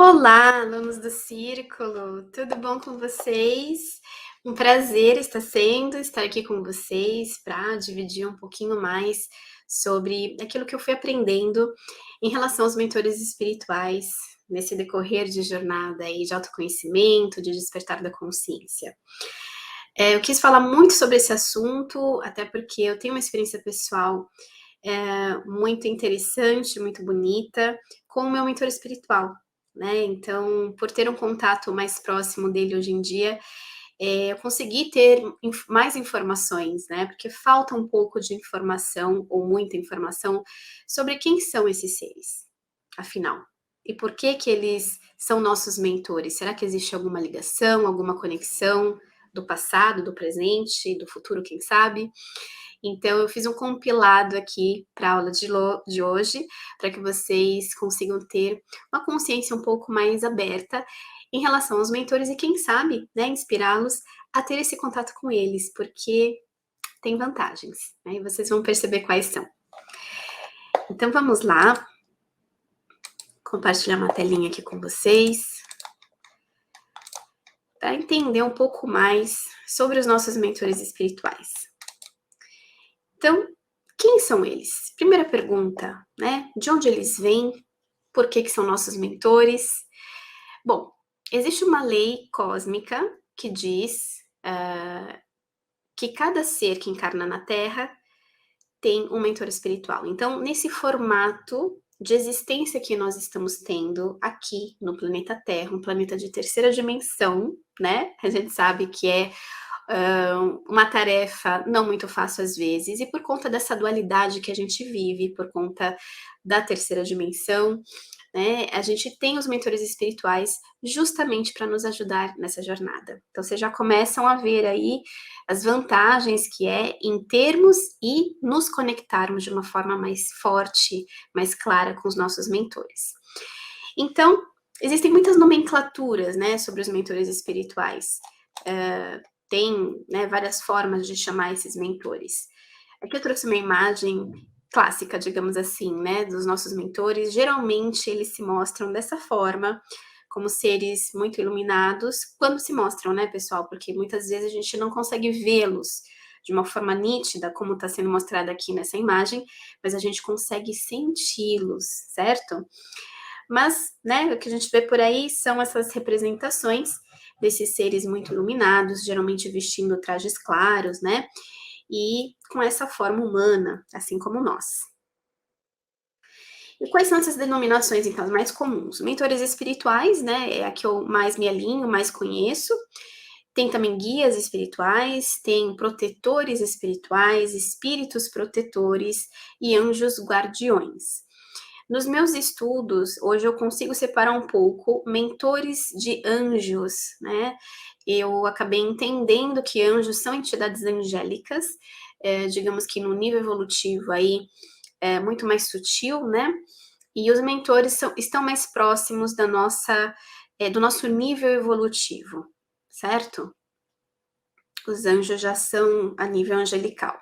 Olá, alunos do Círculo, tudo bom com vocês? Um prazer estar aqui com vocês para dividir um pouquinho mais sobre aquilo que eu fui aprendendo em relação aos mentores espirituais nesse decorrer de jornada aí de autoconhecimento, de despertar da consciência. Eu quis falar muito sobre esse assunto, até porque eu tenho uma experiência pessoal muito interessante, muito bonita, com o meu mentor espiritual, né? Então, por ter um contato mais próximo dele hoje em dia, eu consegui ter mais informações, né? Porque falta um pouco de informação, ou muita informação, sobre quem são esses seres, afinal. E por que que eles são nossos mentores? Será que existe alguma ligação, alguma conexão do passado, do presente, do futuro, quem sabe? Então, eu fiz um compilado aqui para a aula de hoje, para que vocês consigam ter uma consciência um pouco mais aberta em relação aos mentores e, quem sabe, né, inspirá-los a ter esse contato com eles, porque tem vantagens, né, e vocês vão perceber quais são. Então, vamos lá, compartilhar uma telinha aqui com vocês, para entender um pouco mais sobre os nossos mentores espirituais. Então, quem são eles? Primeira pergunta, né? De onde eles vêm? Por que são nossos mentores? Bom, existe uma lei cósmica que diz que cada ser que encarna na Terra tem um mentor espiritual. Então, nesse formato de existência que nós estamos tendo aqui no planeta Terra, um planeta de terceira dimensão, né? A gente sabe que é uma tarefa não muito fácil às vezes, e por conta dessa dualidade que a gente vive, por conta da terceira dimensão, né, a gente tem os mentores espirituais justamente para nos ajudar nessa jornada. Então, vocês já começam a ver aí as vantagens que é em termos e nos conectarmos de uma forma mais forte, mais clara com os nossos mentores. Então, existem muitas nomenclaturas, né, sobre os mentores espirituais. Tem, né, várias formas de chamar esses mentores. Aqui eu trouxe uma imagem clássica, digamos assim, né, dos nossos mentores. Geralmente eles se mostram dessa forma, como seres muito iluminados, quando se mostram, né, pessoal? Porque muitas vezes a gente não consegue vê-los de uma forma nítida, como está sendo mostrado aqui nessa imagem, mas a gente consegue senti-los, certo? Mas, né, o que a gente vê por aí são essas representações desses seres muito iluminados, geralmente vestindo trajes claros, né? E com essa forma humana, assim como nós. E quais são essas denominações, então, as mais comuns? Mentores espirituais, né, é a que eu mais me alinho, mais conheço. Tem também guias espirituais, tem protetores espirituais, espíritos protetores e anjos guardiões. Nos meus estudos, hoje eu consigo separar um pouco mentores de anjos, né? Eu acabei entendendo que anjos são entidades angélicas, digamos que no nível evolutivo aí é muito mais sutil, né? E os mentores estão mais próximos da nossa, do nosso nível evolutivo, certo? Os anjos já são a nível angelical.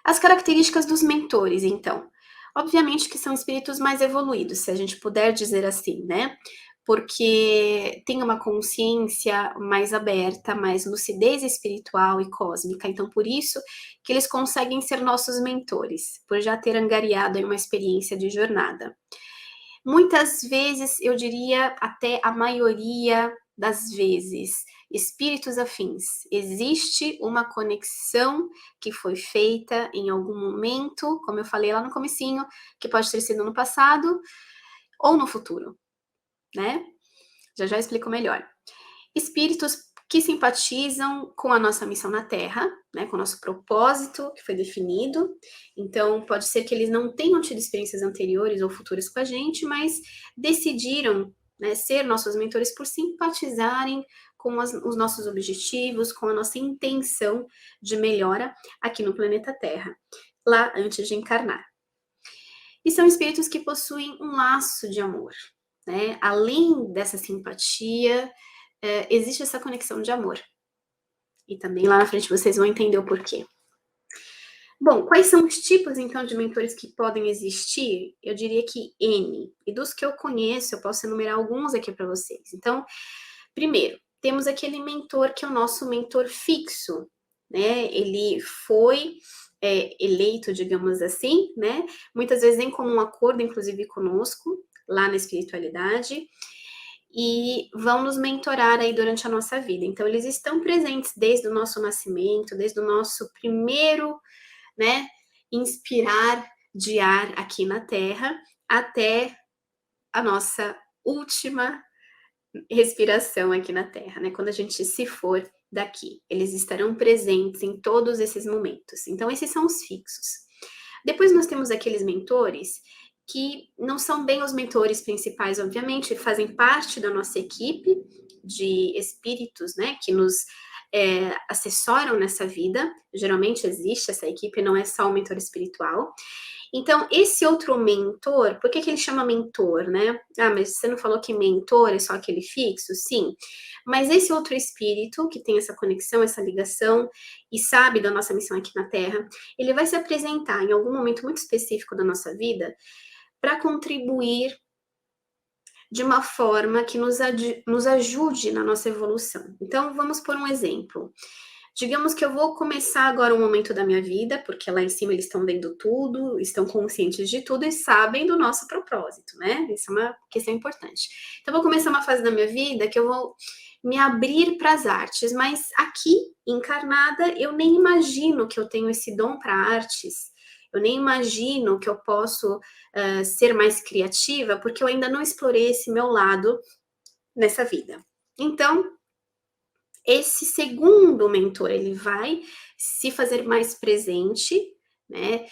As características dos mentores, então. Obviamente que são espíritos mais evoluídos, se a gente puder dizer assim, né? Porque tem uma consciência mais aberta, mais lucidez espiritual e cósmica. Então, por isso que eles conseguem ser nossos mentores, por já ter angariado aí uma experiência de jornada. Muitas vezes, eu diria até a maioria das vezes, espíritos afins. Existe uma conexão que foi feita em algum momento, como eu falei lá no comecinho, que pode ter sido no passado ou no futuro, né? Já explico melhor. Espíritos que simpatizam com a nossa missão na Terra, né, com o nosso propósito que foi definido. Então, pode ser que eles não tenham tido experiências anteriores ou futuras com a gente, mas decidiram, né, ser nossos mentores por simpatizarem com os nossos objetivos, com a nossa intenção de melhora aqui no planeta Terra, lá antes de encarnar. E são espíritos que possuem um laço de amor, né? Além dessa simpatia, existe essa conexão de amor. E também lá na frente vocês vão entender o porquê. Bom, quais são os tipos, então, de mentores que podem existir? Eu diria que N. E dos que eu conheço, eu posso enumerar alguns aqui para vocês. Então, primeiro, temos aquele mentor que é o nosso mentor fixo, né? Ele foi eleito, digamos assim, né? Muitas vezes em comum acordo, inclusive conosco, lá na espiritualidade, e vão nos mentorar aí durante a nossa vida. Então, eles estão presentes desde o nosso nascimento, desde o nosso primeiro, né, inspirar de ar aqui na Terra, até a nossa última respiração aqui na Terra, né? Quando a gente se for daqui, eles estarão presentes em todos esses momentos. Então, esses são os fixos. Depois nós temos aqueles mentores que não são bem os mentores principais, obviamente, fazem parte da nossa equipe de espíritos, né, que nos assessoram nessa vida. Geralmente existe essa equipe, não é só o mentor espiritual. Então, esse outro mentor, por que ele chama mentor, né? Ah, mas você não falou que mentor é só aquele fixo? Sim. Mas esse outro espírito, que tem essa conexão, essa ligação, e sabe da nossa missão aqui na Terra, ele vai se apresentar em algum momento muito específico da nossa vida para contribuir de uma forma que nos ajude na nossa evolução. Então, vamos por um exemplo. Digamos que eu vou começar agora um momento da minha vida, porque lá em cima eles estão vendo tudo, estão conscientes de tudo e sabem do nosso propósito, né? Isso é uma questão importante. Então, eu vou começar uma fase da minha vida que eu vou me abrir para as artes, mas aqui, encarnada, eu nem imagino que eu tenho esse dom para artes, eu nem imagino que eu posso ser mais criativa, porque eu ainda não explorei esse meu lado nessa vida. Então, esse segundo mentor, ele vai se fazer mais presente, né,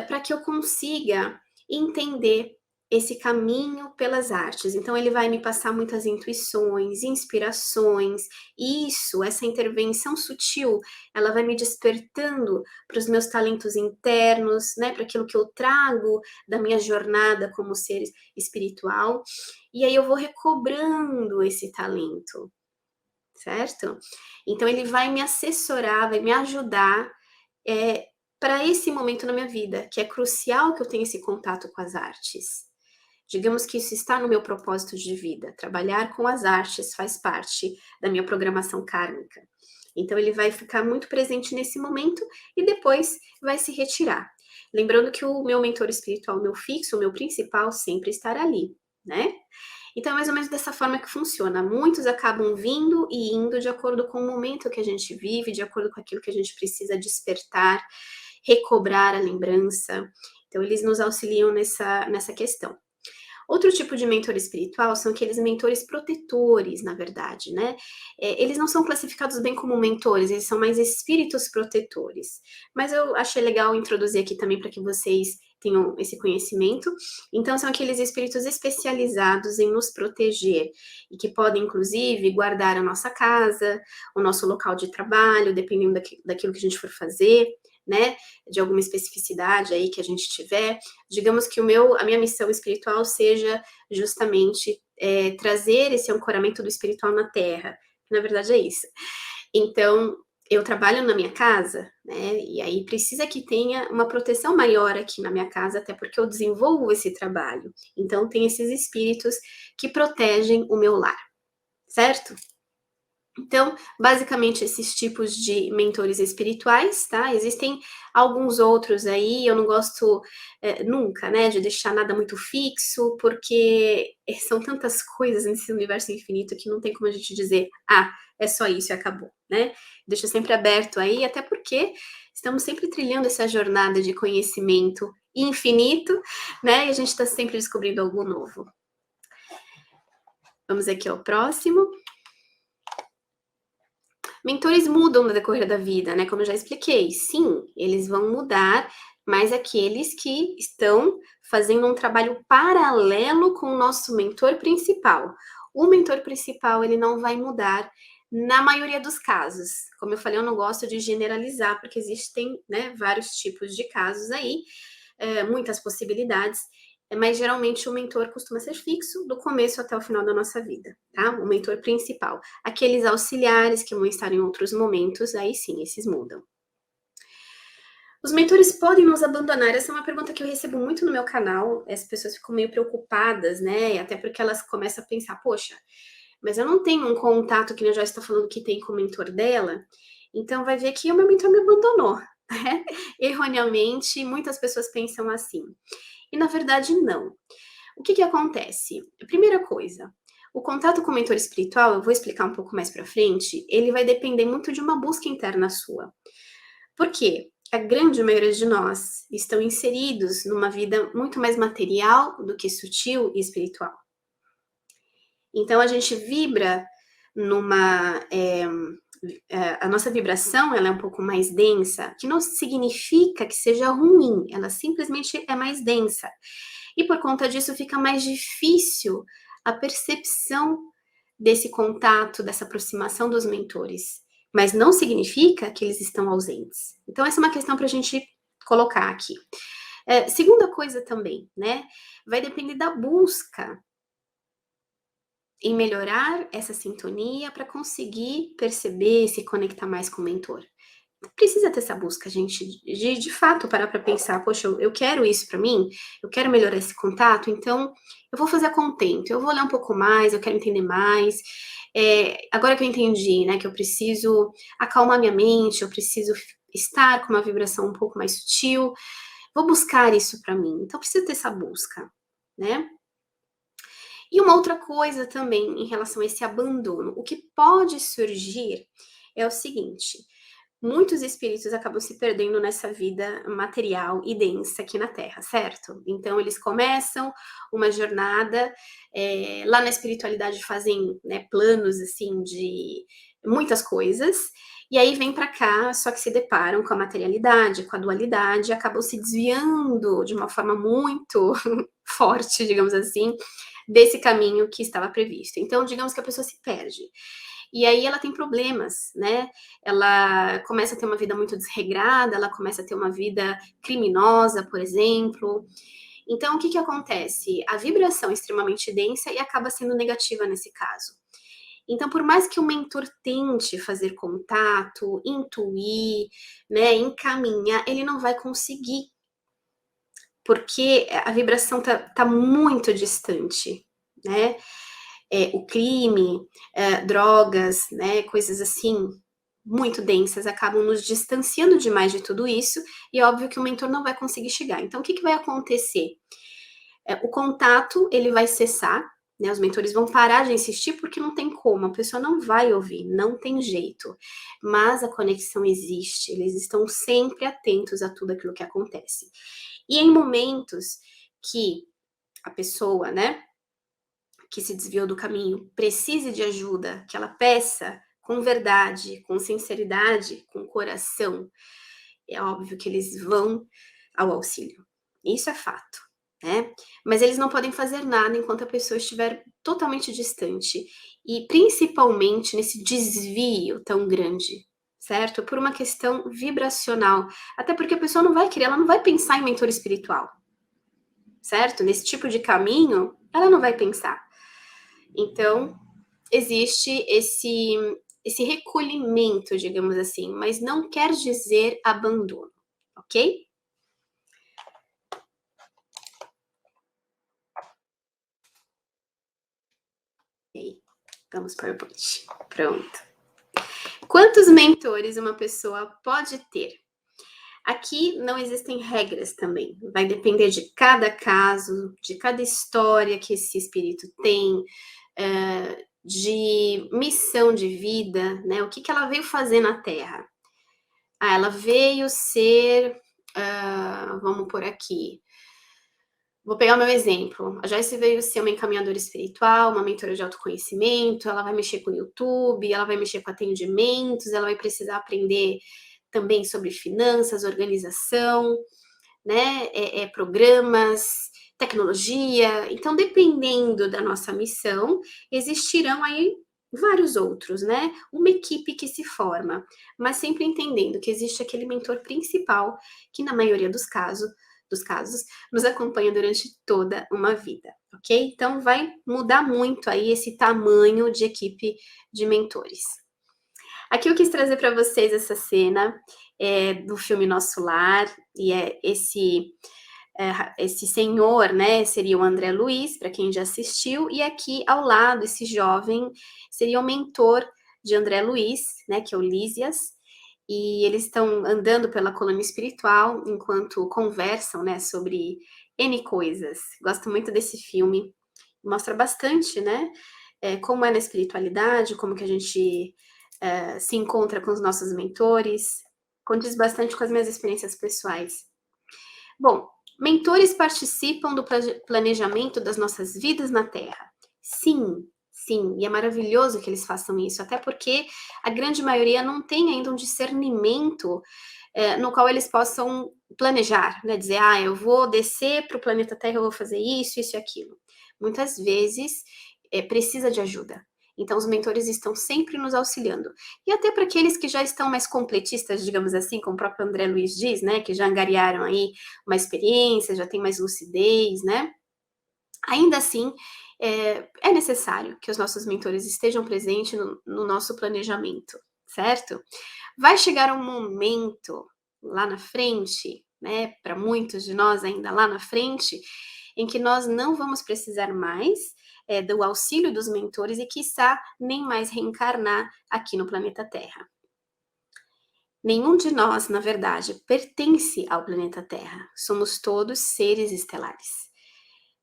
para que eu consiga entender esse caminho pelas artes. Então, ele vai me passar muitas intuições, inspirações, e essa intervenção sutil, ela vai me despertando para os meus talentos internos, né, para aquilo que eu trago da minha jornada como ser espiritual, e aí eu vou recobrando esse talento, certo? Então ele vai me assessorar, vai me ajudar para esse momento na minha vida, que é crucial que eu tenha esse contato com as artes. Digamos que isso está no meu propósito de vida. Trabalhar com as artes faz parte da minha programação kármica. Então ele vai ficar muito presente nesse momento e depois vai se retirar. Lembrando que o meu mentor espiritual, o meu fixo, o meu principal, sempre estará ali, né? Então é mais ou menos dessa forma que funciona. Muitos acabam vindo e indo de acordo com o momento que a gente vive, de acordo com aquilo que a gente precisa despertar, recobrar a lembrança. Então eles nos auxiliam nessa questão. Outro tipo de mentor espiritual são aqueles mentores protetores, na verdade, né? Eles não são classificados bem como mentores, eles são mais espíritos protetores. Mas eu achei legal introduzir aqui também para que vocês tenham esse conhecimento. Então, são aqueles espíritos especializados em nos proteger e que podem, inclusive, guardar a nossa casa, o nosso local de trabalho, dependendo daquilo que a gente for fazer, né? De alguma especificidade aí que a gente tiver. Digamos que a minha missão espiritual seja justamente trazer esse ancoramento do espiritual na Terra. Na verdade é isso. Então, eu trabalho na minha casa, né? E aí precisa que tenha uma proteção maior aqui na minha casa, até porque eu desenvolvo esse trabalho. Então, tem esses espíritos que protegem o meu lar, certo? Então, basicamente, esses tipos de mentores espirituais, tá? Existem alguns outros aí, eu não gosto nunca, né, de deixar nada muito fixo, porque são tantas coisas nesse universo infinito que não tem como a gente dizer, ah, é só isso e acabou, né? Deixa sempre aberto aí, até porque estamos sempre trilhando essa jornada de conhecimento infinito, né? E a gente está sempre descobrindo algo novo. Vamos aqui ao próximo. Mentores mudam no decorrer da vida, né? Como eu já expliquei. Sim, eles vão mudar, mas aqueles que estão fazendo um trabalho paralelo com o nosso mentor principal. O mentor principal, ele não vai mudar na maioria dos casos. Como eu falei, eu não gosto de generalizar, porque existem, né, vários tipos de casos aí, muitas possibilidades. Mas geralmente o mentor costuma ser fixo do começo até o final da nossa vida, tá? O mentor principal. Aqueles auxiliares que vão estar em outros momentos, aí sim, esses mudam. Os mentores podem nos abandonar? Essa é uma pergunta que eu recebo muito no meu canal. As pessoas ficam meio preocupadas, né? Até porque elas começam a pensar, poxa, mas eu não tenho um contato que a Joyce está falando que tem com o mentor dela, então vai ver que o meu mentor me abandonou, né? Erroneamente, muitas pessoas pensam assim. E na verdade, não. O que acontece? Primeira coisa, o contato com o mentor espiritual, eu vou explicar um pouco mais para frente, ele vai depender muito de uma busca interna sua. Por quê? A grande maioria de nós estão inseridos numa vida muito mais material do que sutil e espiritual. Então a gente vibra numa. A nossa vibração ela é um pouco mais densa, que não significa que seja ruim, ela simplesmente é mais densa. E por conta disso fica mais difícil a percepção desse contato, dessa aproximação dos mentores. Mas não significa que eles estão ausentes. Então, essa é uma questão para a gente colocar aqui. Segunda coisa também, né? Vai depender da busca em melhorar essa sintonia para conseguir perceber, se conectar mais com o mentor. Precisa ter essa busca, gente, de fato parar para pensar, poxa, eu quero isso para mim, eu quero melhorar esse contato, então eu vou fazer a contento, eu vou ler um pouco mais, eu quero entender mais. Agora que eu entendi, né, que eu preciso acalmar minha mente, eu preciso estar com uma vibração um pouco mais sutil, vou buscar isso para mim. Então precisa ter essa busca, né? E uma outra coisa também em relação a esse abandono, o que pode surgir é o seguinte: muitos espíritos acabam se perdendo nessa vida material e densa aqui na Terra, certo? Então eles começam uma jornada, lá na espiritualidade fazem, né, planos assim de muitas coisas, e aí vem para cá, só que se deparam com a materialidade, com a dualidade, acabam se desviando de uma forma muito forte, digamos assim, desse caminho que estava previsto. Então, digamos que a pessoa se perde. E aí ela tem problemas, né? Ela começa a ter uma vida muito desregrada, ela começa a ter uma vida criminosa, por exemplo. Então, o que acontece? A vibração é extremamente densa e acaba sendo negativa nesse caso. Então, por mais que o mentor tente fazer contato, intuir, né, encaminhar, ele não vai conseguir, porque a vibração tá muito distante, né? O crime, drogas, né, coisas assim, muito densas, acabam nos distanciando demais de tudo isso, e é óbvio que o mentor não vai conseguir chegar. Então, o que vai acontecer? O contato, ele vai cessar, né, os mentores vão parar de insistir, porque não tem como, a pessoa não vai ouvir, não tem jeito. Mas a conexão existe, eles estão sempre atentos a tudo aquilo que acontece. E em momentos que a pessoa, né, que se desviou do caminho precise de ajuda, que ela peça com verdade, com sinceridade, com coração, é óbvio que eles vão ao auxílio. Isso é fato, né? Mas eles não podem fazer nada enquanto a pessoa estiver totalmente distante e principalmente nesse desvio tão grande, certo? Por uma questão vibracional, até porque a pessoa não vai querer, ela não vai pensar em mentor espiritual, certo? Nesse tipo de caminho, ela não vai pensar. Então, existe esse recolhimento, digamos assim, mas não quer dizer abandono, ok? Ok, vamos para o punch. Pronto. Quantos mentores uma pessoa pode ter? Aqui não existem regras também. Vai depender de cada caso, de cada história que esse espírito tem, de missão de vida, né? O que ela veio fazer na Terra? Ela veio ser, vamos por aqui. Vou pegar o meu exemplo. A Joyce veio ser uma encaminhadora espiritual, uma mentora de autoconhecimento, ela vai mexer com o YouTube, ela vai mexer com atendimentos, ela vai precisar aprender também sobre finanças, organização, né? Programas, tecnologia. Então, dependendo da nossa missão, existirão aí vários outros, né? Uma equipe que se forma, mas sempre entendendo que existe aquele mentor principal que, na maioria dos casos, nos acompanha durante toda uma vida, ok? Então, vai mudar muito aí esse tamanho de equipe de mentores. Aqui eu quis trazer para vocês essa cena, do filme Nosso Lar, e esse senhor, né, seria o André Luiz, para quem já assistiu, e aqui ao lado, esse jovem seria o mentor de André Luiz, né, que é o Lísias, e eles estão andando pela colônia espiritual enquanto conversam, né, sobre N coisas. Gosto muito desse filme, mostra bastante, né, como é na espiritualidade, como que a gente se encontra com os nossos mentores, condiz bastante com as minhas experiências pessoais. Bom, mentores participam do planejamento das nossas vidas na Terra. Sim, sim, e é maravilhoso que eles façam isso, até porque a grande maioria não tem ainda um discernimento no qual eles possam planejar, né? Dizer, eu vou descer para o planeta Terra, eu vou fazer isso, isso e aquilo. Muitas vezes precisa de ajuda. Então, os mentores estão sempre nos auxiliando. E até para aqueles que já estão mais completistas, digamos assim, como o próprio André Luiz diz, né? Que já angariaram aí uma experiência, já tem mais lucidez, né? Ainda assim, é necessário que os nossos mentores estejam presentes no nosso planejamento, certo? Vai chegar um momento lá na frente, né, para muitos de nós ainda lá na frente, em que nós não vamos precisar mais do auxílio dos mentores e, quiçá, nem mais reencarnar aqui no planeta Terra. Nenhum de nós, na verdade, pertence ao planeta Terra. Somos todos seres estelares.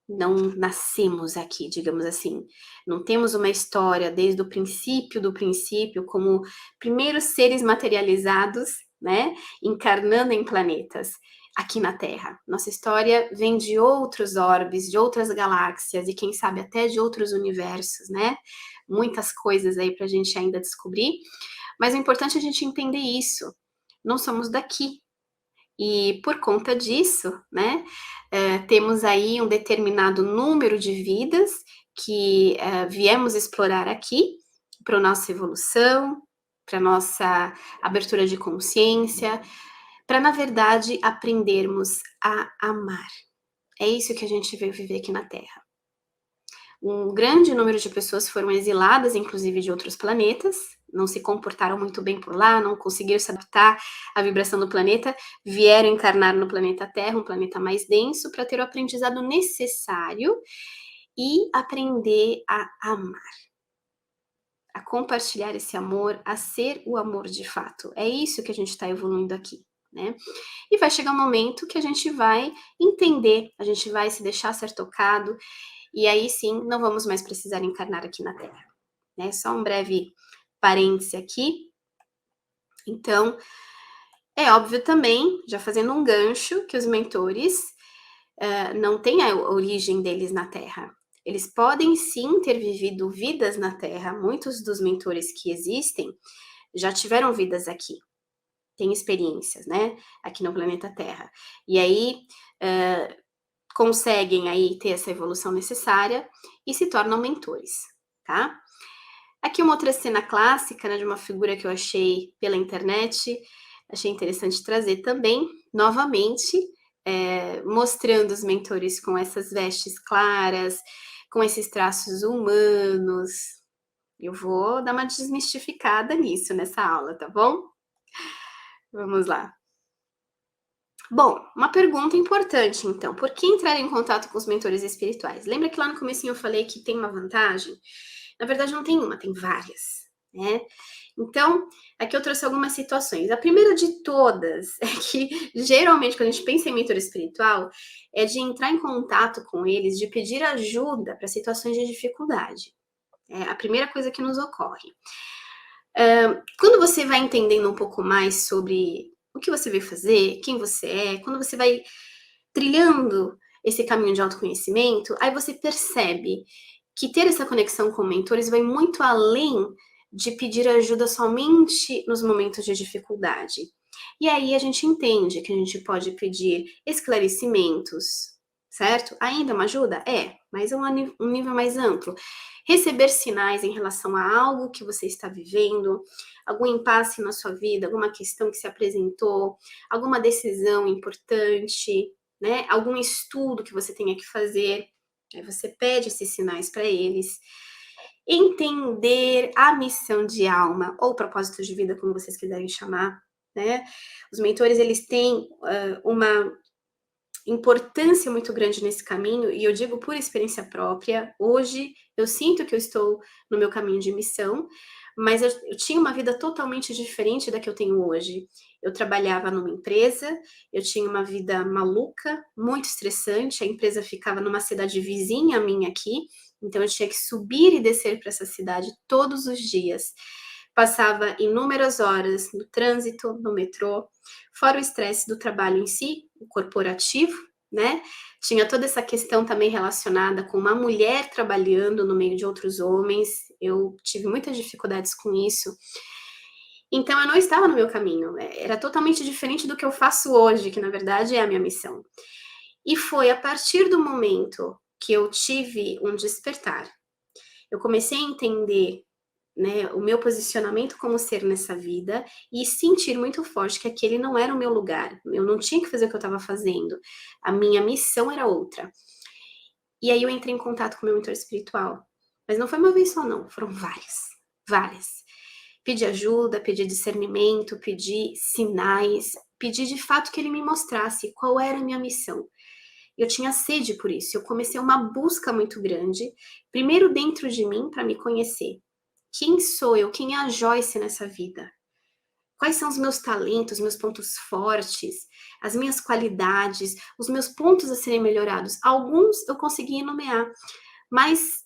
Não nascemos aqui, digamos assim. Não temos uma história desde o princípio do princípio, como primeiros seres materializados, né? Encarnando em planetas aqui na Terra. Nossa história vem de outros orbes, de outras galáxias e quem sabe até de outros universos, né? Muitas coisas aí para a gente ainda descobrir. Mas o importante é a gente entender isso. Não somos daqui. E por conta disso, né, temos aí um determinado número de vidas que viemos explorar aqui para nossa evolução, para nossa abertura de consciência, para, na verdade, aprendermos a amar. É isso que a gente veio viver aqui na Terra. Um grande número de pessoas foram exiladas, inclusive de outros planetas, não se comportaram muito bem por lá, não conseguiram se adaptar à vibração do planeta, vieram encarnar no planeta Terra, um planeta mais denso, para ter o aprendizado necessário e aprender a amar, a compartilhar esse amor, a ser o amor de fato. É isso que a gente está evoluindo aqui, né? E vai chegar um momento que a gente vai entender, a gente vai se deixar ser tocado, e aí sim, não vamos mais precisar encarnar aqui na Terra, né? Só um breve parêntese aqui. Então, é óbvio também, já fazendo um gancho, que os mentores não têm a origem deles na Terra. Eles podem sim ter vivido vidas na Terra. Muitos dos mentores que existem já tiveram vidas aqui. Têm experiências, né? Aqui no planeta Terra. E aí, conseguem aí ter essa evolução necessária e se tornam mentores, tá? Aqui uma outra cena clássica, né, de uma figura que eu achei pela internet, achei interessante trazer também, novamente, mostrando os mentores com essas vestes claras, com esses traços humanos. Eu vou dar uma desmistificada nisso nessa aula, tá bom? Vamos lá. Bom, uma pergunta importante, então. Por que entrar em contato com os mentores espirituais? Lembra que lá no comecinho eu falei que tem uma vantagem? Na verdade, não tem uma, tem várias, né? Então, aqui eu trouxe algumas situações. A primeira de todas é que, geralmente, quando a gente pensa em mentor espiritual, é de entrar em contato com eles, de pedir ajuda para situações de dificuldade. É a primeira coisa que nos ocorre. Quando você vai entendendo um pouco mais sobre o que você veio fazer, quem você é, quando você vai trilhando esse caminho de autoconhecimento, aí você percebe que ter essa conexão com mentores vai muito além de pedir ajuda somente nos momentos de dificuldade. E aí a gente entende que a gente pode pedir esclarecimentos, certo? Ainda uma ajuda? É, mas é um nível mais amplo. Receber sinais em relação a algo que você está vivendo, algum impasse na sua vida, alguma questão que se apresentou, alguma decisão importante, né? Algum estudo que você tenha que fazer. Aí você pede esses sinais para eles. entender a missão de alma, ou propósito de vida, como vocês quiserem chamar, né? Os mentores, eles têm uma importância muito grande nesse caminho, e eu digo por experiência própria. Hoje eu sinto que eu estou no meu caminho de missão, mas eu tinha uma vida totalmente diferente da que eu tenho hoje. Eu trabalhava numa empresa, eu tinha uma vida maluca, muito estressante, a empresa ficava numa cidade vizinha minha aqui, então eu tinha que subir e descer para essa cidade todos os dias. Passava inúmeras horas no trânsito, no metrô, fora o estresse do trabalho em si, o corporativo, né? Tinha toda essa questão também relacionada com uma mulher trabalhando no meio de outros homens. Eu tive muitas dificuldades com isso. Então eu não estava no meu caminho. Era totalmente diferente do que eu faço hoje, que na verdade é a minha missão. E foi a partir do momento que eu tive um despertar, eu comecei a entender, né, o meu posicionamento como ser nessa vida e sentir muito forte que aquele não era o meu lugar. Eu não tinha que fazer o que eu estava fazendo. A minha missão era outra. E aí eu entrei em contato com o meu mentor espiritual. Mas não foi uma vez só, não. Foram várias. Várias. Pedi ajuda, pedi discernimento, pedi sinais, pedi de fato que ele me mostrasse qual era a minha missão. Eu tinha sede por isso. Eu comecei uma busca muito grande, primeiro dentro de mim, para me conhecer. Quem sou eu? Quem é a Joyce nessa vida? Quais são os meus talentos, meus pontos fortes, as minhas qualidades, os meus pontos a serem melhorados? Alguns eu consegui nomear, mas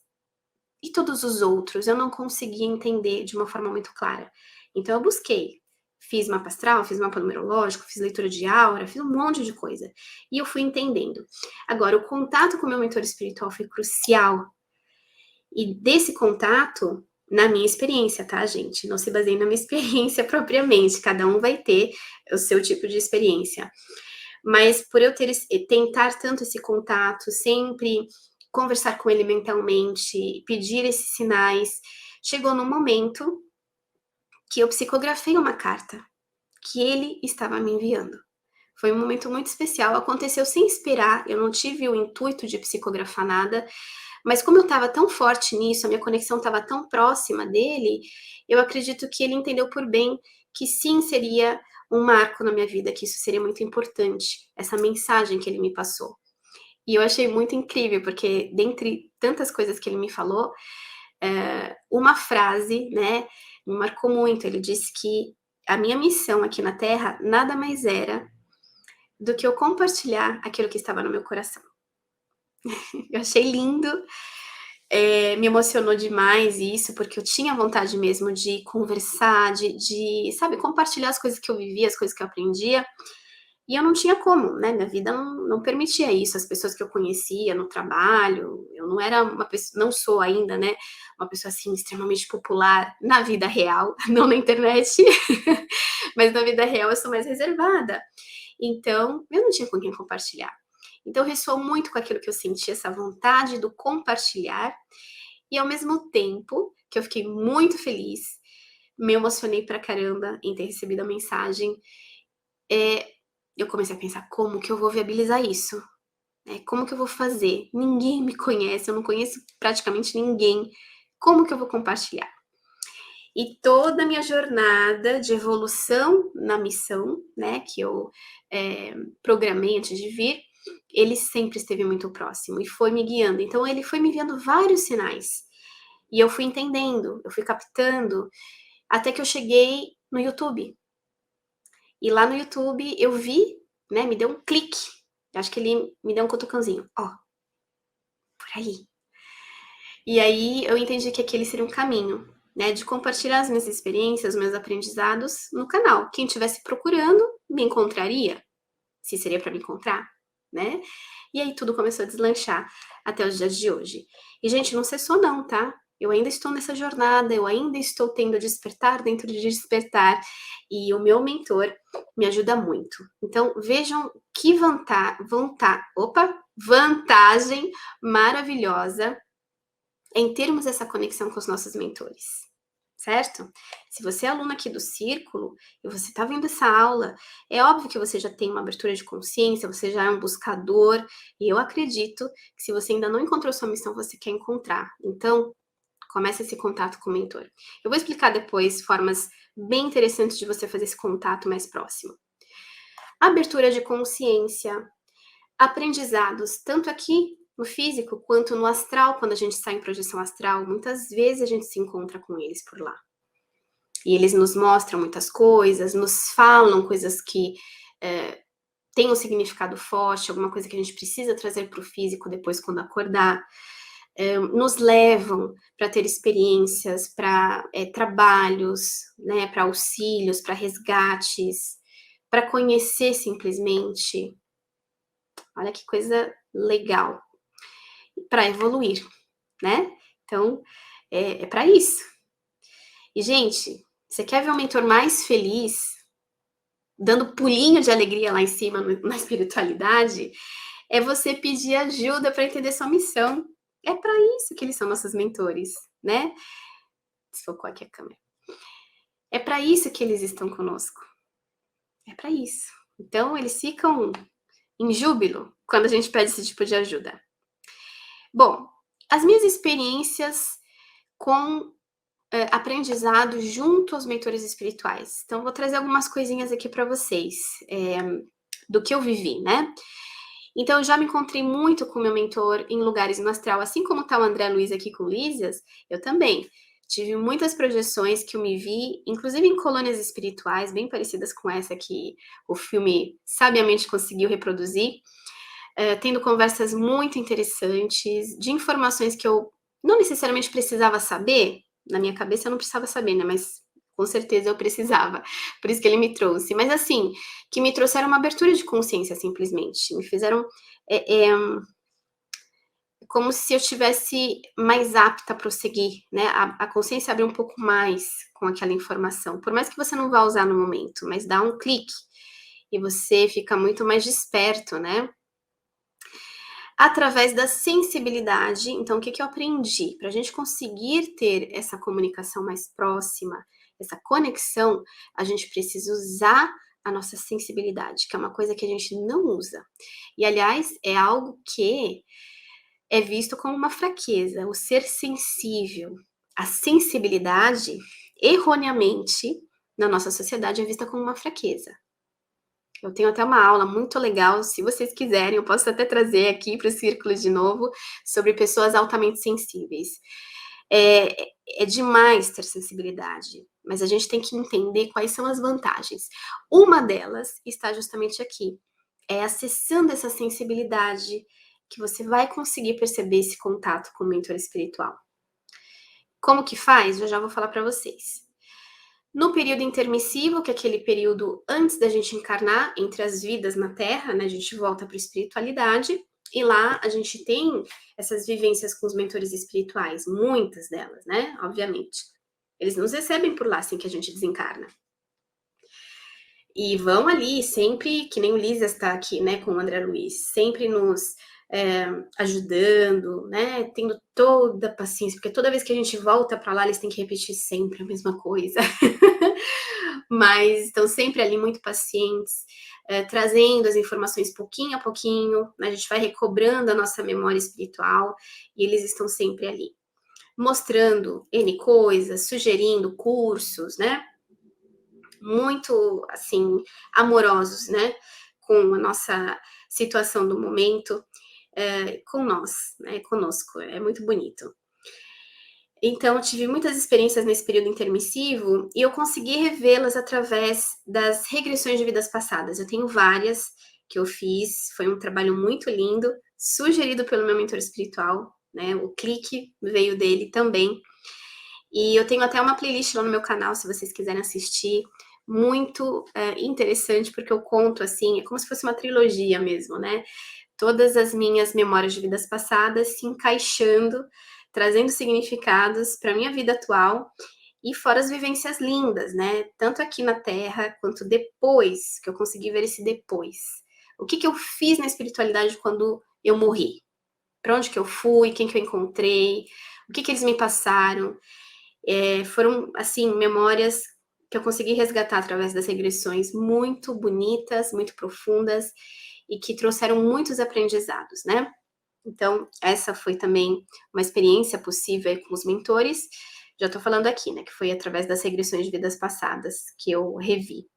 e todos os outros? Eu não conseguia entender de uma forma muito clara. Então eu busquei. Fiz mapa astral, fiz mapa numerológico, fiz leitura de aura, fiz um monte de coisa. E eu fui entendendo. Agora, o contato com o meu mentor espiritual foi crucial. E desse contato, na minha experiência, tá, gente? Não se baseie na minha experiência propriamente, cada um vai ter o seu tipo de experiência. Mas por eu tentar tanto esse contato, sempre conversar com ele mentalmente, pedir esses sinais, chegou num momento que eu psicografei uma carta que ele estava me enviando. Foi um momento muito especial, aconteceu sem esperar, eu não tive o intuito de psicografar nada, mas como eu estava tão forte nisso, a minha conexão estava tão próxima dele, eu acredito que ele entendeu por bem que sim, seria um marco na minha vida, que isso seria muito importante, essa mensagem que ele me passou. E eu achei muito incrível, porque dentre tantas coisas que ele me falou, uma frase, né, me marcou muito. Ele disse que a minha missão aqui na Terra nada mais era do que eu compartilhar aquilo que estava no meu coração. Eu achei lindo, me emocionou demais isso, porque eu tinha vontade mesmo de conversar, sabe, compartilhar as coisas que eu vivia, as coisas que eu aprendia, e eu não tinha como, né, minha vida não permitia isso, as pessoas que eu conhecia no trabalho, eu não era uma pessoa, não sou ainda, né, uma pessoa, assim, extremamente popular na vida real, não na internet, mas na vida real eu sou mais reservada. Então, eu não tinha com quem compartilhar. Então, ressoou muito com aquilo que eu senti, essa vontade do compartilhar, e ao mesmo tempo que eu fiquei muito feliz, me emocionei pra caramba em ter recebido a mensagem, eu comecei a pensar: como que eu vou viabilizar isso? Como que eu vou fazer? Ninguém me conhece, eu não conheço praticamente ninguém. Como que eu vou compartilhar? E toda a minha jornada de evolução na missão, né, que eu programei antes de vir, ele sempre esteve muito próximo e foi me guiando. Então ele foi me enviando vários sinais. E eu fui entendendo, eu fui captando, até que eu cheguei no YouTube. E lá no YouTube eu vi, né, me deu um clique. Acho que ele me deu um cutucãozinho. Ó, por aí. E aí eu entendi que aquele seria um caminho, né, de compartilhar as minhas experiências, os meus aprendizados no canal. Quem estivesse procurando, me encontraria, se seria para me encontrar, né? E aí tudo começou a deslanchar até os dias de hoje. E, gente, não cessou não, tá? Eu ainda estou nessa jornada, eu ainda estou tendo despertar dentro de despertar, e o meu mentor me ajuda muito. Então, vejam que vantagem maravilhosa em termos essa conexão com os nossos mentores, certo? Se você é aluna aqui do Círculo e você está vendo essa aula, é óbvio que você já tem uma abertura de consciência, você já é um buscador, e eu acredito que se você ainda não encontrou sua missão, você quer encontrar. Então, Começa esse contato com o mentor. Eu vou explicar depois formas bem interessantes de você fazer esse contato mais próximo. Abertura de consciência, aprendizados, tanto aqui no físico quanto no astral, quando a gente está em projeção astral, muitas vezes a gente se encontra com eles por lá. E eles nos mostram muitas coisas, nos falam coisas que têm um significado forte, alguma coisa que a gente precisa trazer para o físico depois quando acordar. Nos levam para ter experiências, para trabalhos, né, para auxílios, para resgates, para conhecer simplesmente. Olha que coisa legal. Para evoluir, né? Então, é para isso. E, gente, você quer ver um mentor mais feliz, dando pulinho de alegria lá em cima na espiritualidade? É você pedir ajuda para entender sua missão. É para isso que eles são nossos mentores, né? Desfocou aqui a câmera. É para isso que eles estão conosco. É para isso. Então, eles ficam em júbilo quando a gente pede esse tipo de ajuda. Bom, as minhas experiências com aprendizado junto aos mentores espirituais. Então, vou trazer algumas coisinhas aqui para vocês, do que eu vivi, né? Então, eu já me encontrei muito com meu mentor em lugares no astral, assim como tá o André Luiz aqui com o Lísias, eu também. Tive muitas projeções que eu me vi, inclusive em colônias espirituais, bem parecidas com essa que o filme sabiamente conseguiu reproduzir, tendo conversas muito interessantes, de informações que eu não necessariamente precisava saber, na minha cabeça eu não precisava saber, né, mas com certeza eu precisava, por isso que ele me trouxe. Mas assim, que me trouxeram uma abertura de consciência simplesmente, me fizeram como se eu estivesse mais apta a prosseguir, né, a consciência abre um pouco mais com aquela informação, por mais que você não vá usar no momento, mas dá um clique, e você fica muito mais desperto, né, através da sensibilidade. Então, o que eu aprendi? Para a gente conseguir ter essa comunicação mais próxima, essa conexão, a gente precisa usar a nossa sensibilidade, que é uma coisa que a gente não usa. E, aliás, é algo que é visto como uma fraqueza, o ser sensível. A sensibilidade, erroneamente, na nossa sociedade, é vista como uma fraqueza. Eu tenho até uma aula muito legal, se vocês quiserem, eu posso até trazer aqui para o círculo de novo, sobre pessoas altamente sensíveis. É demais ter sensibilidade, mas a gente tem que entender quais são as vantagens. Uma delas está justamente aqui, acessando essa sensibilidade, que você vai conseguir perceber esse contato com o mentor espiritual. Como que faz? Eu já vou falar para vocês. No período intermissivo, que é aquele período antes da gente encarnar, entre as vidas na Terra, né, a gente volta para a espiritualidade, e lá a gente tem essas vivências com os mentores espirituais, muitas delas, né, obviamente. Eles nos recebem por lá assim que a gente desencarna. E vão ali sempre, que nem o Lísias está aqui, né, com o André Luiz, sempre nos ajudando, né, tendo toda a paciência, porque toda vez que a gente volta para lá, eles têm que repetir sempre a mesma coisa. Mas estão sempre ali muito pacientes, trazendo as informações pouquinho a pouquinho, né, a gente vai recobrando a nossa memória espiritual, e eles estão sempre ali, mostrando N coisas, sugerindo cursos, né, muito, assim, amorosos, né, com a nossa situação do momento, com nós, né, conosco, é muito bonito. Então, eu tive muitas experiências nesse período intermissivo e eu consegui revê-las através das regressões de vidas passadas. Eu tenho várias que eu fiz, foi um trabalho muito lindo, sugerido pelo meu mentor espiritual, né? O clique veio dele também. E eu tenho até uma playlist lá no meu canal, se vocês quiserem assistir, muito interessante, porque eu conto assim, é como se fosse uma trilogia mesmo, né? Todas as minhas memórias de vidas passadas se encaixando, trazendo significados para a minha vida atual, e fora as vivências lindas, né? Tanto aqui na Terra, quanto depois, que eu consegui ver esse depois. O que eu fiz na espiritualidade quando eu morri? Para onde que eu fui? Quem que eu encontrei? O que eles me passaram? Foram, assim, memórias que eu consegui resgatar através das regressões, muito bonitas, muito profundas, e que trouxeram muitos aprendizados, né? Então, essa foi também uma experiência possível aí com os mentores. Já tô falando aqui, né, que foi através das regressões de vidas passadas que eu revi.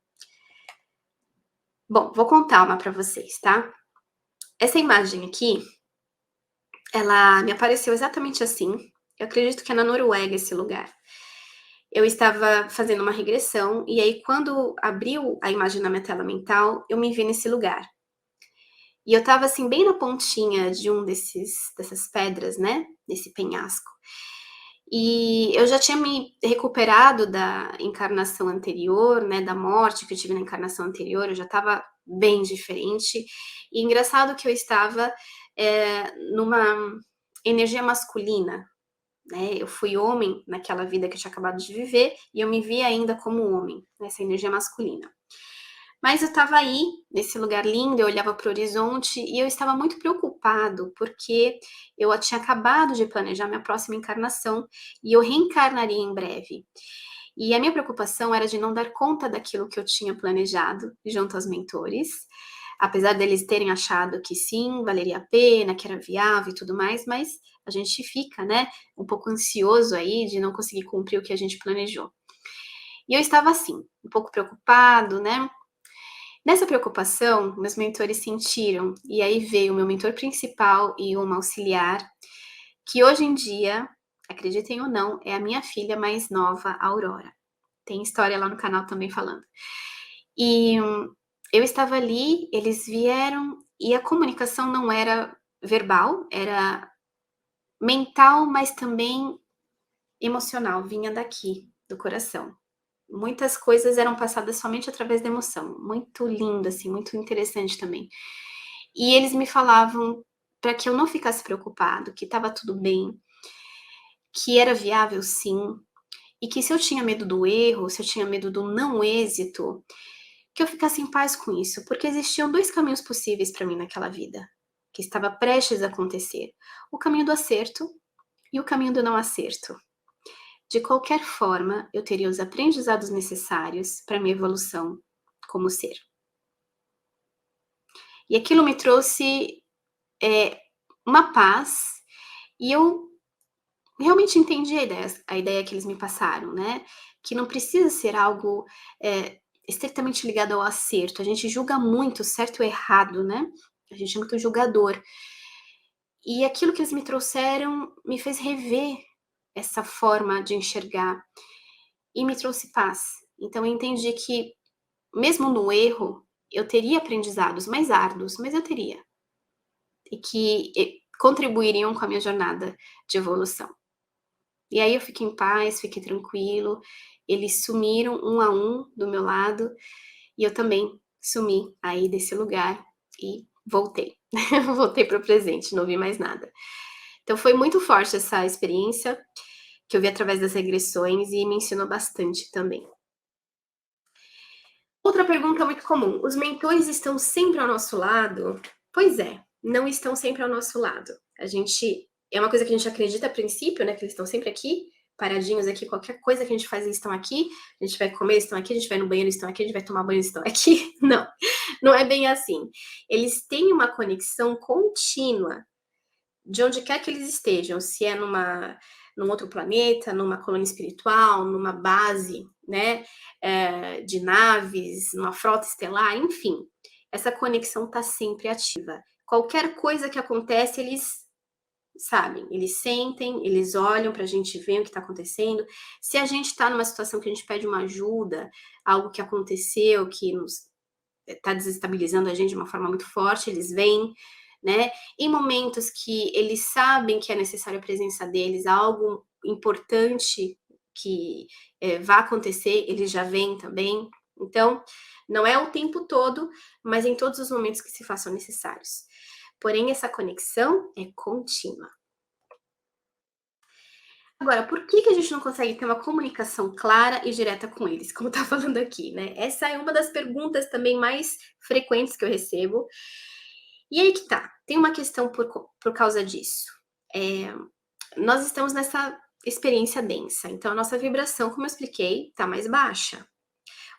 Bom, vou contar uma para vocês, tá? Essa imagem aqui, ela me apareceu exatamente assim. Eu acredito que é na Noruega esse lugar. Eu estava fazendo uma regressão e aí quando abriu a imagem na minha tela mental, eu me vi nesse lugar. E eu estava assim bem na pontinha de dessas pedras, né, desse penhasco. E eu já tinha me recuperado da encarnação anterior, né, da morte que eu tive na encarnação anterior, eu já estava bem diferente. E engraçado que eu estava, numa energia masculina, né, eu fui homem naquela vida que eu tinha acabado de viver, e eu me via ainda como homem, nessa energia masculina. Mas eu estava aí, nesse lugar lindo, eu olhava para o horizonte e eu estava muito preocupado, porque eu tinha acabado de planejar minha próxima encarnação e eu reencarnaria em breve. E a minha preocupação era de não dar conta daquilo que eu tinha planejado junto aos mentores, apesar deles terem achado que sim, valeria a pena, que era viável e tudo mais, mas a gente fica, né, um pouco ansioso aí de não conseguir cumprir o que a gente planejou. E eu estava assim, um pouco preocupado, né? Nessa preocupação, meus mentores sentiram, e aí veio o meu mentor principal e uma auxiliar, que hoje em dia, acreditem ou não, é a minha filha mais nova, a Aurora. Tem história lá no canal também falando. E eu estava ali, eles vieram e a comunicação não era verbal, era mental, mas também emocional, vinha daqui, do coração. Muitas coisas eram passadas somente através da emoção, muito lindo, assim, muito interessante também. E eles me falavam para que eu não ficasse preocupado, que estava tudo bem, que era viável sim, e que se eu tinha medo do erro, se eu tinha medo do não êxito, que eu ficasse em paz com isso, porque existiam 2 caminhos possíveis para mim naquela vida, que estava prestes a acontecer: o caminho do acerto e o caminho do não acerto. De qualquer forma, eu teria os aprendizados necessários para minha evolução como ser. E aquilo me trouxe, uma paz, e eu realmente entendi a ideia que eles me passaram, né, que não precisa ser algo, estritamente ligado ao acerto. A gente julga muito certo ou errado, né, a gente é muito julgador. E aquilo que eles me trouxeram me fez rever essa forma de enxergar e me trouxe paz. Então eu entendi que, mesmo no erro, eu teria aprendizados mais árduos, mas eu teria, e que contribuiriam com a minha jornada de evolução. E aí eu fiquei em paz, fiquei tranquilo, eles sumiram um a um do meu lado, e eu também sumi aí desse lugar e voltei. Voltei para o presente, não vi mais nada. Então foi muito forte essa experiência, que eu vi através das regressões e me ensinou bastante também. Outra pergunta muito comum: os mentores estão sempre ao nosso lado? Pois é, não estão sempre ao nosso lado. A gente é uma coisa que a gente acredita a princípio, né, que eles estão sempre aqui, paradinhos aqui, qualquer coisa que a gente faz, eles estão aqui, a gente vai comer, eles estão aqui, a gente vai no banheiro, eles estão aqui, a gente vai tomar banho, eles estão aqui. Não, não é bem assim. Eles têm uma conexão contínua, de onde quer que eles estejam, se é num outro planeta, numa colônia espiritual, numa base, né, de naves, numa frota estelar, enfim, essa conexão está sempre ativa. Qualquer coisa que acontece, eles sabem, eles sentem, eles olham para a gente ver o que está acontecendo. Se a gente está numa situação que a gente pede uma ajuda, algo que aconteceu, que nos está desestabilizando a gente de uma forma muito forte, eles vêm, né? Em momentos que eles sabem que é necessária a presença deles, algo importante que vai acontecer, eles já vêm também. Então, não é o tempo todo, mas em todos os momentos que se façam necessários. Porém, essa conexão é contínua. Agora, por que a gente não consegue ter uma comunicação clara e direta com eles, como tá falando aqui, né? Essa é uma das perguntas também mais frequentes que eu recebo. E aí que tá, tem uma questão por causa disso. Nós estamos nessa experiência densa, então a nossa vibração, como eu expliquei, tá mais baixa.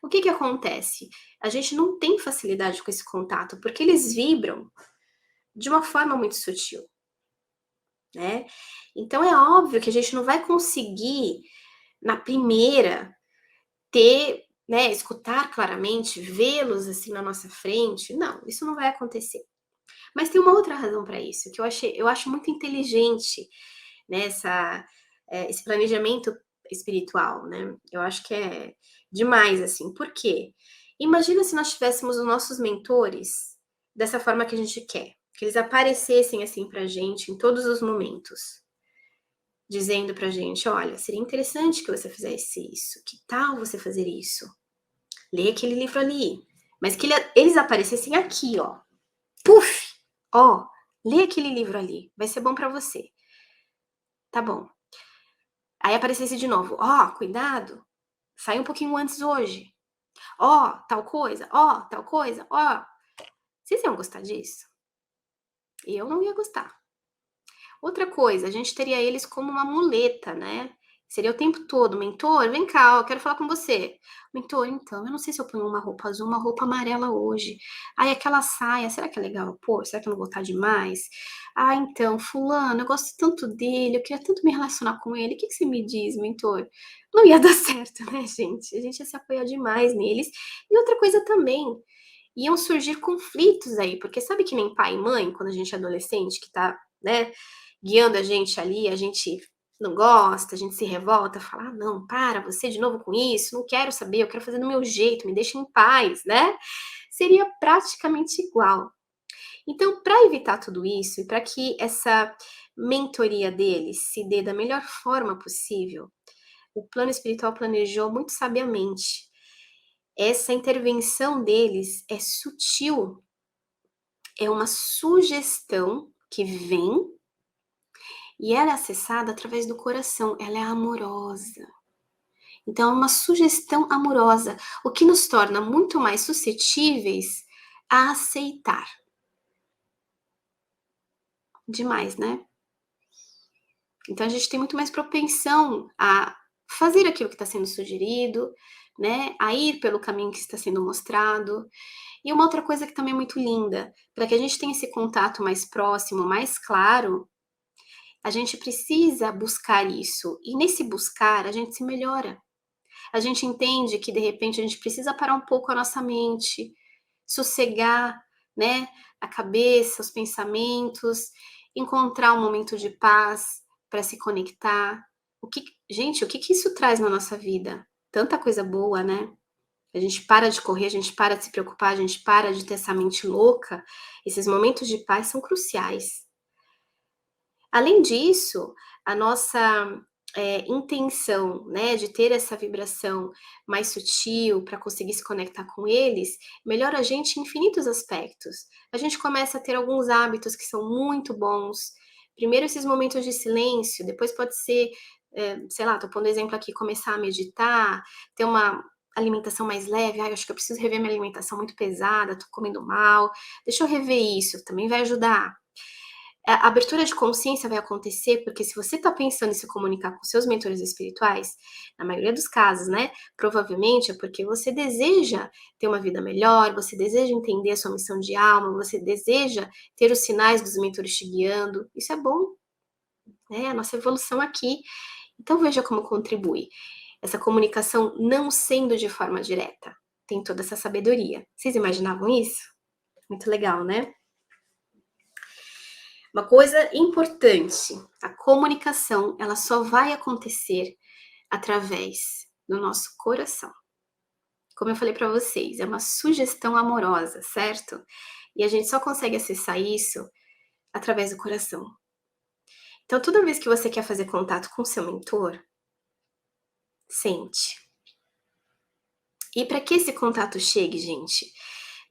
O que que acontece? A gente não tem facilidade com esse contato, porque eles vibram de uma forma muito sutil. né? Então é óbvio que a gente não vai conseguir, na primeira, ter, né, escutar claramente, vê-los assim na nossa frente. Não, isso não vai acontecer. Mas tem uma outra razão para isso, que eu acho muito inteligente, né, esse planejamento espiritual, né? Eu acho que é demais, assim. Por quê? Imagina se nós tivéssemos os nossos mentores dessa forma que a gente quer, que eles aparecessem assim pra gente em todos os momentos, dizendo pra gente: olha, seria interessante que você fizesse isso, que tal você fazer isso? Lê aquele livro ali. Mas que eles aparecessem aqui, ó. Puf! Ó, lê aquele livro ali, vai ser bom pra você. Tá bom. Aí aparecesse de novo: ó, cuidado, sai um pouquinho antes hoje. Ó, tal coisa, ó, tal coisa, ó. Vocês iam gostar disso? Eu não ia gostar. Outra coisa, a gente teria eles como uma muleta, né? Seria o tempo todo: mentor, vem cá, eu quero falar com você. Mentor, então, eu não sei se eu ponho uma roupa azul, uma roupa amarela hoje. Ai, aquela saia, será que é legal pôr? Será que eu não vou estar demais? Ah, então, fulano, eu gosto tanto dele, eu queria tanto me relacionar com ele. O que que você me diz, mentor? Não ia dar certo, né, gente? A gente ia se apoiar demais neles. E outra coisa também, iam surgir conflitos aí, porque sabe que nem pai e mãe, quando a gente é adolescente, que tá, né, guiando a gente ali, a gente não gosta, a gente se revolta, fala: ah, não, para, você de novo com isso, não quero saber, eu quero fazer do meu jeito, me deixa em paz, né? Seria praticamente igual. Então, para evitar tudo isso e para que essa mentoria deles se dê da melhor forma possível, o plano espiritual planejou muito sabiamente. Essa intervenção deles é sutil, é uma sugestão que vem e ela é acessada através do coração, ela é amorosa. Então, é uma sugestão amorosa, o que nos torna muito mais suscetíveis a aceitar. Demais, né? Então, a gente tem muito mais propensão a fazer aquilo que está sendo sugerido, né? A ir pelo caminho que está sendo mostrado. E uma outra coisa que também é muito linda, para que a gente tenha esse contato mais próximo, mais claro, a gente precisa buscar isso. E nesse buscar, a gente se melhora. A gente entende que de repente a gente precisa parar um pouco a nossa mente, sossegar, né, a cabeça, os pensamentos, encontrar um momento de paz para se conectar. Gente, o que que isso traz na nossa vida? Tanta coisa boa, né? A gente para de correr, a gente para de se preocupar, a gente para de ter essa mente louca. Esses momentos de paz são cruciais. Além disso, a nossa intenção, né, de ter essa vibração mais sutil para conseguir se conectar com eles, melhora a gente em infinitos aspectos. A gente começa a ter alguns hábitos que são muito bons. Primeiro, esses momentos de silêncio, depois pode ser, sei lá, tô pondo exemplo aqui, começar a meditar, ter uma alimentação mais leve. Ai, eu acho que eu preciso rever minha alimentação muito pesada, tô comendo mal. Deixa eu rever isso, também vai ajudar. A abertura de consciência vai acontecer, porque se você está pensando em se comunicar com seus mentores espirituais, na maioria dos casos, né, provavelmente é porque você deseja ter uma vida melhor, você deseja entender a sua missão de alma, você deseja ter os sinais dos mentores te guiando. Isso é bom, né, a nossa evolução aqui. Então veja como contribui. Essa comunicação não sendo de forma direta, tem toda essa sabedoria. Vocês imaginavam isso? Muito legal, né? Uma coisa importante, a comunicação, ela só vai acontecer através do nosso coração. Como eu falei para vocês, é uma sugestão amorosa, certo? E a gente só consegue acessar isso através do coração. Então, toda vez que você quer fazer contato com seu mentor, sente. E para que esse contato chegue, gente,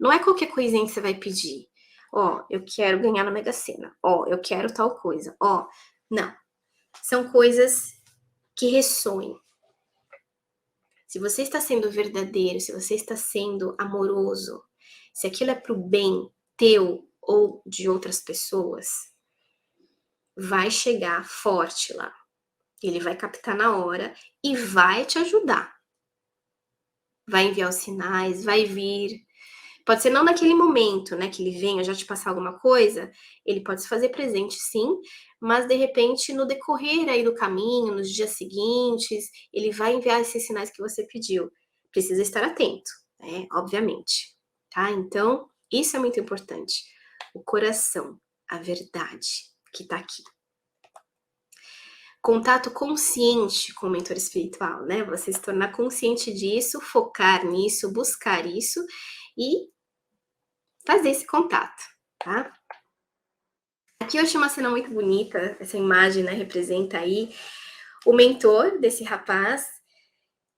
não é qualquer coisinha que você vai pedir. Ó, eu quero ganhar na Mega Sena. Ó, eu quero tal coisa. Ó, não. São coisas que ressoem. Se você está sendo verdadeiro, se você está sendo amoroso, se aquilo é para o bem teu ou de outras pessoas, vai chegar forte lá. Ele vai captar na hora e vai te ajudar. Vai enviar os sinais, vai vir. Pode ser não naquele momento, né, que ele venha já te passar alguma coisa, ele pode se fazer presente sim, mas de repente no decorrer aí do caminho, nos dias seguintes, ele vai enviar esses sinais que você pediu. Precisa estar atento, né, obviamente, tá? Então, isso é muito importante. O coração, a verdade que tá aqui. Contato consciente com o mentor espiritual, né? Você se tornar consciente disso, focar nisso, buscar isso e fazer esse contato, tá? Aqui eu achei uma cena muito bonita, essa imagem, né, representa aí o mentor desse rapaz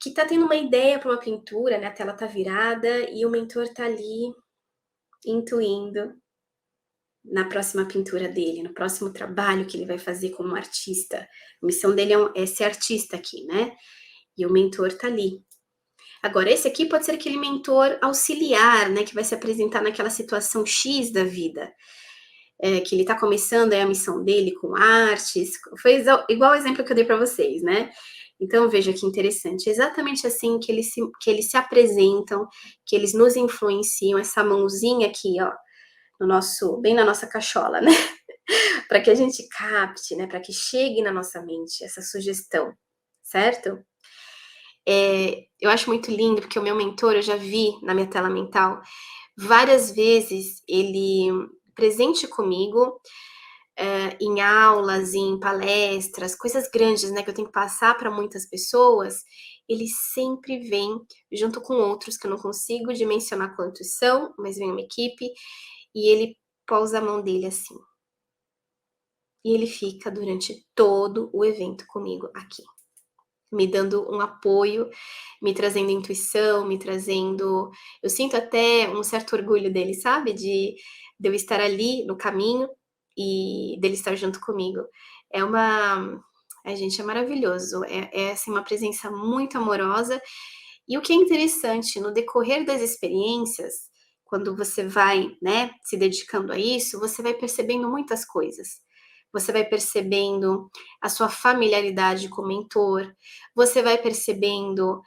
que tá tendo uma ideia para uma pintura, né, a tela tá virada e o mentor tá ali intuindo na próxima pintura dele, no próximo trabalho que ele vai fazer como artista. A missão dele é ser artista aqui, né? E o mentor tá ali. Agora, esse aqui pode ser aquele mentor auxiliar, né, que vai se apresentar naquela situação X da vida. Que ele está começando a missão dele com artes, foi igual o exemplo que eu dei para vocês, né? Então, veja que interessante, é exatamente assim que eles se apresentam, que eles nos influenciam, essa mãozinha aqui, ó, bem na nossa cachola, né? Para que a gente capte, né? Para que chegue na nossa mente essa sugestão, certo? Eu acho muito lindo, porque o meu mentor, eu já vi na minha tela mental, várias vezes ele presente comigo, em aulas, em palestras, coisas grandes, né, que eu tenho que passar para muitas pessoas, ele sempre vem junto com outros que eu não consigo dimensionar quantos são, mas vem uma equipe, e ele pousa a mão dele assim. E ele fica durante todo o evento comigo aqui, me dando um apoio, me trazendo intuição, me trazendo. Eu sinto até um certo orgulho dele, sabe? De eu estar ali no caminho e dele estar junto comigo. É uma. Ai, gente, é maravilhoso. É assim, uma presença muito amorosa. E o que é interessante, no decorrer das experiências, quando você vai, né, se dedicando a isso, você vai percebendo muitas coisas. Você vai percebendo a sua familiaridade com o mentor, você vai percebendo,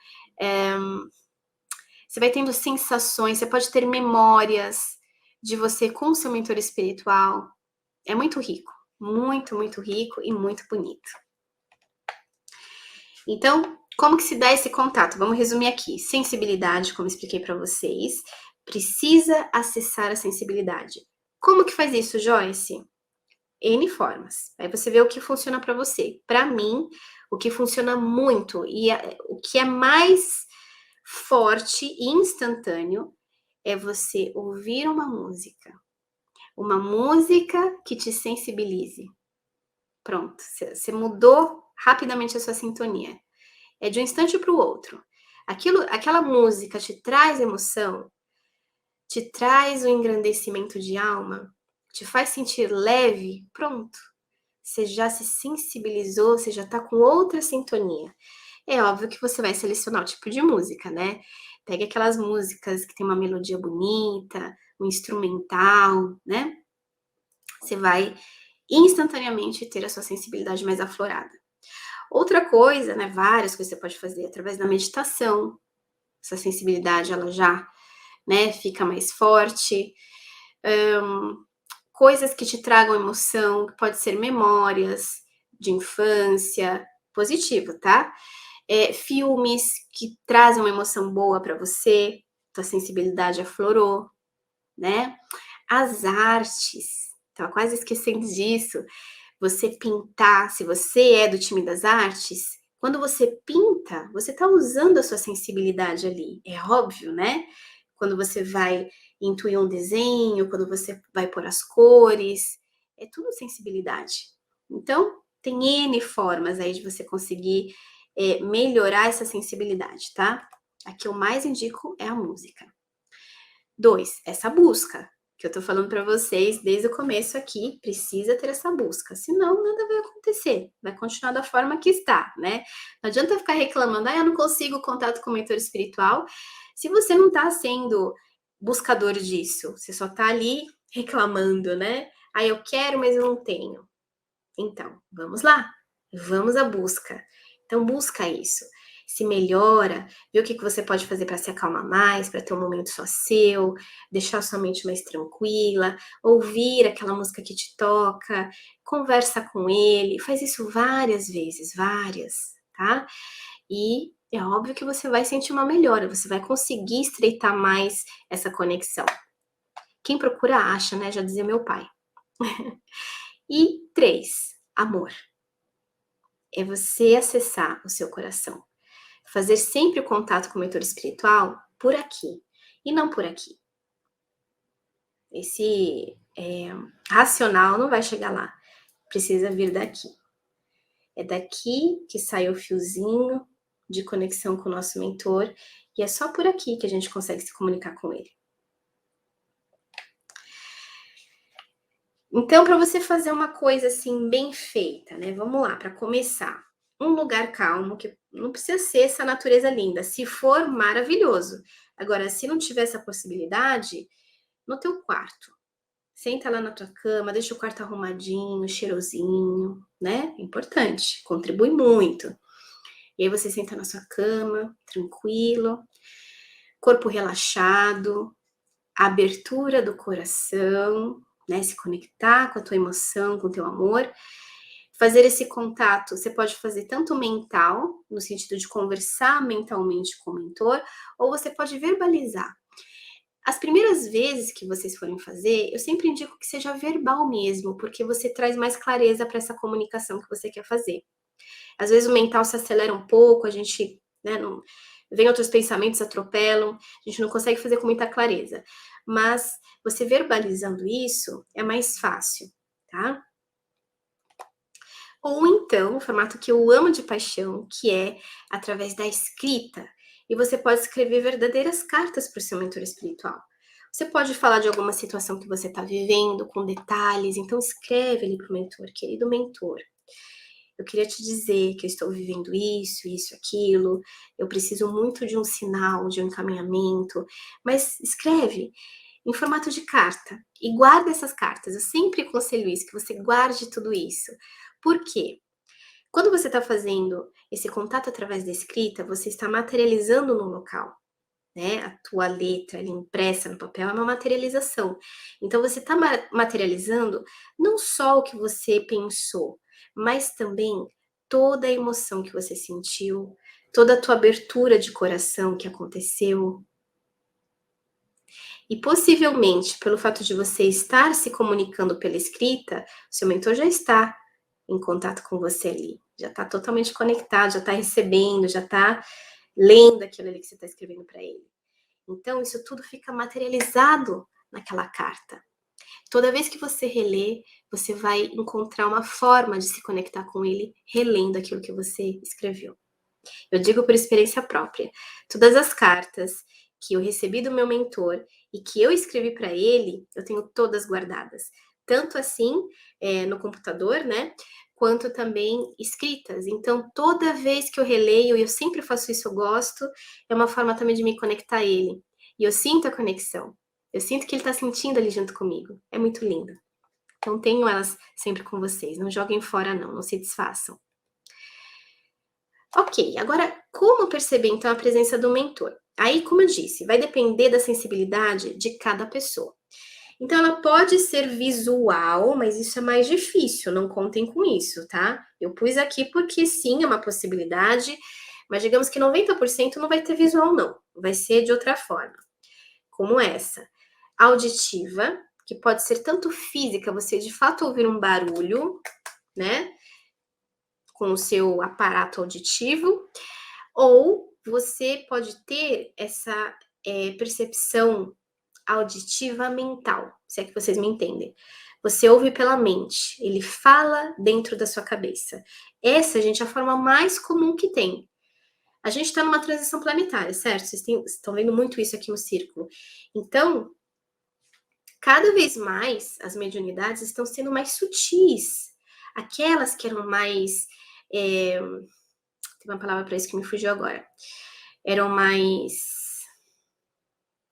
você vai tendo sensações, você pode ter memórias de você com o seu mentor espiritual. É muito rico, muito, muito rico e muito bonito. Então, como que se dá esse contato? Vamos resumir aqui. Sensibilidade, como expliquei para vocês, precisa acessar a sensibilidade. Como que faz isso, Joyce? N formas. Aí você vê o que funciona para você. Para mim, o que funciona muito e o que é mais forte e instantâneo é você ouvir uma música que te sensibilize. Pronto, você mudou rapidamente a sua sintonia. É de um instante para o outro. Aquela música te traz emoção, te traz o engrandecimento de alma, te faz sentir leve, pronto. Você já se sensibilizou, você já tá com outra sintonia. É óbvio que você vai selecionar o tipo de música, né? Pega aquelas músicas que tem uma melodia bonita, um instrumental, né? Você vai instantaneamente ter a sua sensibilidade mais aflorada. Outra coisa, né? Várias coisas você pode fazer através da meditação. Essa sensibilidade, ela já, né, fica mais forte. Coisas que te tragam emoção, que pode ser memórias de infância, positivo, tá? Filmes que trazem uma emoção boa para você, tua sensibilidade aflorou, né? As artes, tava quase esquecendo disso. Você pintar, se você é do time das artes, quando você pinta, você está usando a sua sensibilidade ali, é óbvio, né? Quando você vai intuir um desenho, quando você vai pôr as cores, é tudo sensibilidade. Então, tem N formas aí de você conseguir melhorar essa sensibilidade, tá? A que eu mais indico é a música. 2, essa busca que eu tô falando para vocês desde o começo aqui, precisa ter essa busca, senão nada vai acontecer, vai continuar da forma que está, né? Não adianta ficar reclamando, eu não consigo contato com o mentor espiritual, se você não tá sendo buscador disso, você só tá ali reclamando, né? Eu quero, mas eu não tenho. Então, vamos lá, vamos à busca. Então, busca isso. se melhora, ver o que você pode fazer para se acalmar mais, para ter um momento só seu, deixar sua mente mais tranquila, ouvir aquela música que te toca, conversa com ele, faz isso várias vezes, várias, tá? E é óbvio que você vai sentir uma melhora, você vai conseguir estreitar mais essa conexão. Quem procura acha, né? Já dizia meu pai. E 3, amor. É você acessar o seu coração. Fazer sempre o contato com o mentor espiritual por aqui e não por aqui. Esse racional não vai chegar lá. Precisa vir daqui. É daqui que sai o fiozinho de conexão com o nosso mentor e é só por aqui que a gente consegue se comunicar com ele. Então, para você fazer uma coisa assim bem feita, né? Vamos lá, para começar. Um lugar calmo, que não precisa ser essa natureza linda. Se for, maravilhoso. Agora, se não tiver essa possibilidade, no teu quarto. Senta lá na tua cama, deixa o quarto arrumadinho, cheirosinho, né? Importante, contribui muito. E aí você senta na sua cama, tranquilo, corpo relaxado, abertura do coração, né? Se conectar com a tua emoção, com o teu amor. Fazer esse contato, você pode fazer tanto mental, no sentido de conversar mentalmente com o mentor, ou você pode verbalizar. As primeiras vezes que vocês forem fazer, eu sempre indico que seja verbal mesmo, porque você traz mais clareza para essa comunicação que você quer fazer. Às vezes o mental se acelera um pouco, a gente, né, não, vem outros pensamentos, atropelam, a gente não consegue fazer com muita clareza. Mas você verbalizando isso é mais fácil, tá? Ou então, o formato que eu amo de paixão, que é através da escrita. E você pode escrever verdadeiras cartas para o seu mentor espiritual. Você pode falar de alguma situação que você está vivendo, com detalhes, então escreve ali para o mentor, querido mentor. Eu queria te dizer que eu estou vivendo isso, isso, aquilo. Eu preciso muito de um sinal, de um encaminhamento. Mas escreve em formato de carta e guarda essas cartas. Eu sempre aconselho isso, que você guarde tudo isso. Por quê? Quando você está fazendo esse contato através da escrita, você está materializando no local, né? A tua letra ali impressa no papel é uma materialização. Então você está materializando não só o que você pensou, mas também toda a emoção que você sentiu, toda a tua abertura de coração que aconteceu. E possivelmente, pelo fato de você estar se comunicando pela escrita, seu mentor já está em contato com você ali, já está totalmente conectado, já está recebendo, já está lendo aquilo ali que você está escrevendo para ele. Então, isso tudo fica materializado naquela carta. Toda vez que você relê, você vai encontrar uma forma de se conectar com ele relendo aquilo que você escreveu. Eu digo por experiência própria. Todas as cartas que eu recebi do meu mentor e que eu escrevi para ele, eu tenho todas guardadas. Tanto assim, no computador, né? Quanto também escritas. Então, toda vez que eu releio, e eu sempre faço isso, eu gosto, é uma forma também de me conectar a ele. E eu sinto a conexão. Eu sinto que ele está sentindo ali junto comigo. É muito lindo. Então, tenho elas sempre com vocês. Não joguem fora, não. Não se desfaçam. Ok, agora como perceber então a presença do mentor? Aí, como eu disse, vai depender da sensibilidade de cada pessoa. Então, ela pode ser visual, mas isso é mais difícil, não contem com isso, tá? Eu pus aqui porque sim, é uma possibilidade, mas digamos que 90% não vai ter visual, não. Vai ser de outra forma, como essa. Auditiva, que pode ser tanto física, você de fato ouvir um barulho, né? Com o seu aparato auditivo, ou você pode ter essa percepção auditiva mental, se é que vocês me entendem. Você ouve pela mente, ele fala dentro da sua cabeça. Essa, gente, é a forma mais comum que tem. A gente está numa transição planetária, certo? Vocês estão vendo muito isso aqui no círculo. Então, cada vez mais as mediunidades estão sendo mais sutis. Aquelas que eram mais. Tem uma palavra para isso que me fugiu agora. Eram mais.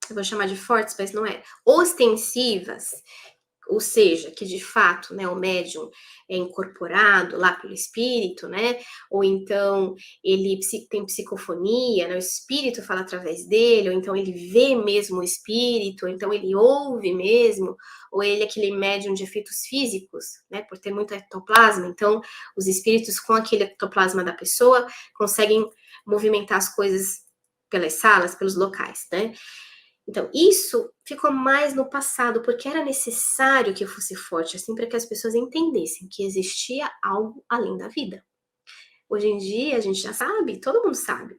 Eu vou chamar de fortes, mas não é. Ostensivas. ou seja, que de fato, né, o médium é incorporado lá pelo espírito, né, ou então ele tem psicofonia, né, o espírito fala através dele, ou então ele vê mesmo o espírito, ou então ele ouve mesmo, ou ele é aquele médium de efeitos físicos, né, por ter muito ectoplasma, então os espíritos com aquele ectoplasma da pessoa conseguem movimentar as coisas pelas salas, pelos locais, né? Então, isso ficou mais no passado, porque era necessário que eu fosse forte, assim, para que as pessoas entendessem que existia algo além da vida. Hoje em dia, a gente já sabe, todo mundo sabe. A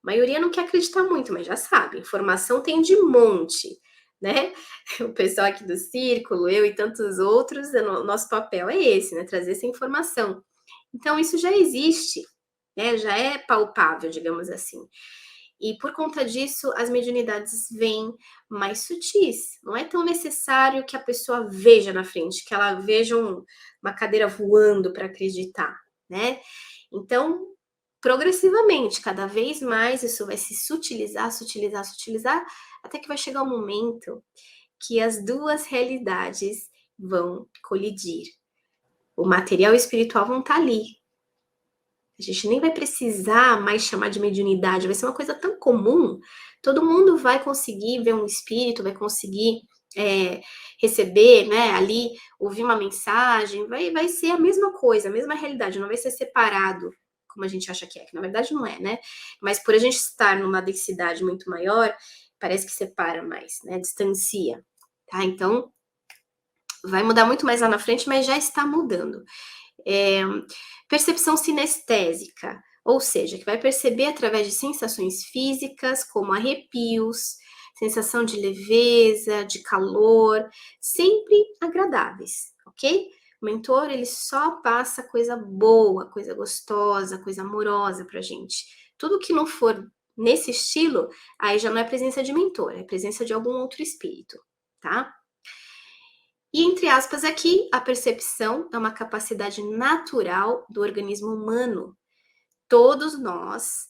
maioria não quer acreditar muito, mas já sabe. Informação tem de monte, né? O pessoal aqui do círculo, eu e tantos outros, nosso papel é esse, né? Trazer essa informação. Então, isso já existe, né? Já é palpável, digamos assim. E por conta disso, as mediunidades vêm mais sutis. Não é tão necessário que a pessoa veja na frente, que ela veja uma cadeira voando para acreditar, né? Então, progressivamente, cada vez mais isso vai se sutilizar, sutilizar, sutilizar, até que vai chegar um momento que as duas realidades vão colidir. O material e o espiritual vão estar ali. A gente nem vai precisar mais chamar de mediunidade, vai ser uma coisa tão comum. Todo mundo vai conseguir ver um espírito, vai conseguir receber, né, ali, ouvir uma mensagem, vai ser a mesma coisa, a mesma realidade, não vai ser separado, como a gente acha que na verdade não é, né? Mas por a gente estar numa densidade muito maior, parece que separa mais, né, distancia, tá? Então, vai mudar muito mais lá na frente, mas já está mudando. Percepção sinestésica, ou seja, que vai perceber através de sensações físicas, como arrepios, sensação de leveza, de calor, sempre agradáveis, ok? O mentor, ele só passa coisa boa, coisa gostosa, coisa amorosa pra gente. Tudo que não for nesse estilo, aí já não é presença de mentor, é presença de algum outro espírito, tá? E, entre aspas, aqui, a percepção é uma capacidade natural do organismo humano. Todos nós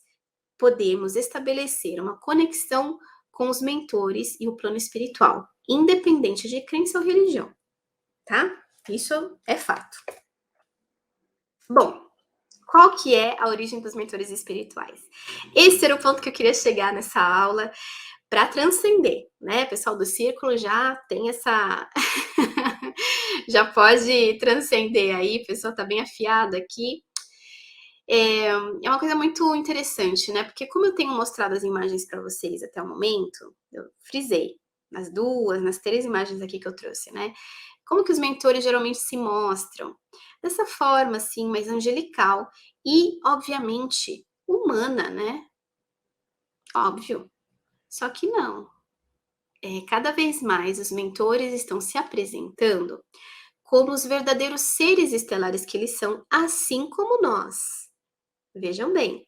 podemos estabelecer uma conexão com os mentores e o plano espiritual, independente de crença ou religião, tá? Isso é fato. Bom, qual que é a origem dos mentores espirituais? Esse era o ponto que eu queria chegar nessa aula para transcender, né? O pessoal do círculo já tem essa já pode transcender aí, o pessoal tá bem afiado aqui. É uma coisa muito interessante, né? Porque como eu tenho mostrado as imagens para vocês até o momento, eu frisei nas 3 imagens aqui que eu trouxe, né? Como que os mentores geralmente se mostram? Dessa forma, assim, mais angelical e, obviamente, humana, né? Óbvio. Só que não. Cada vez mais os mentores estão se apresentando como os verdadeiros seres estelares que eles são, assim como nós. Vejam bem,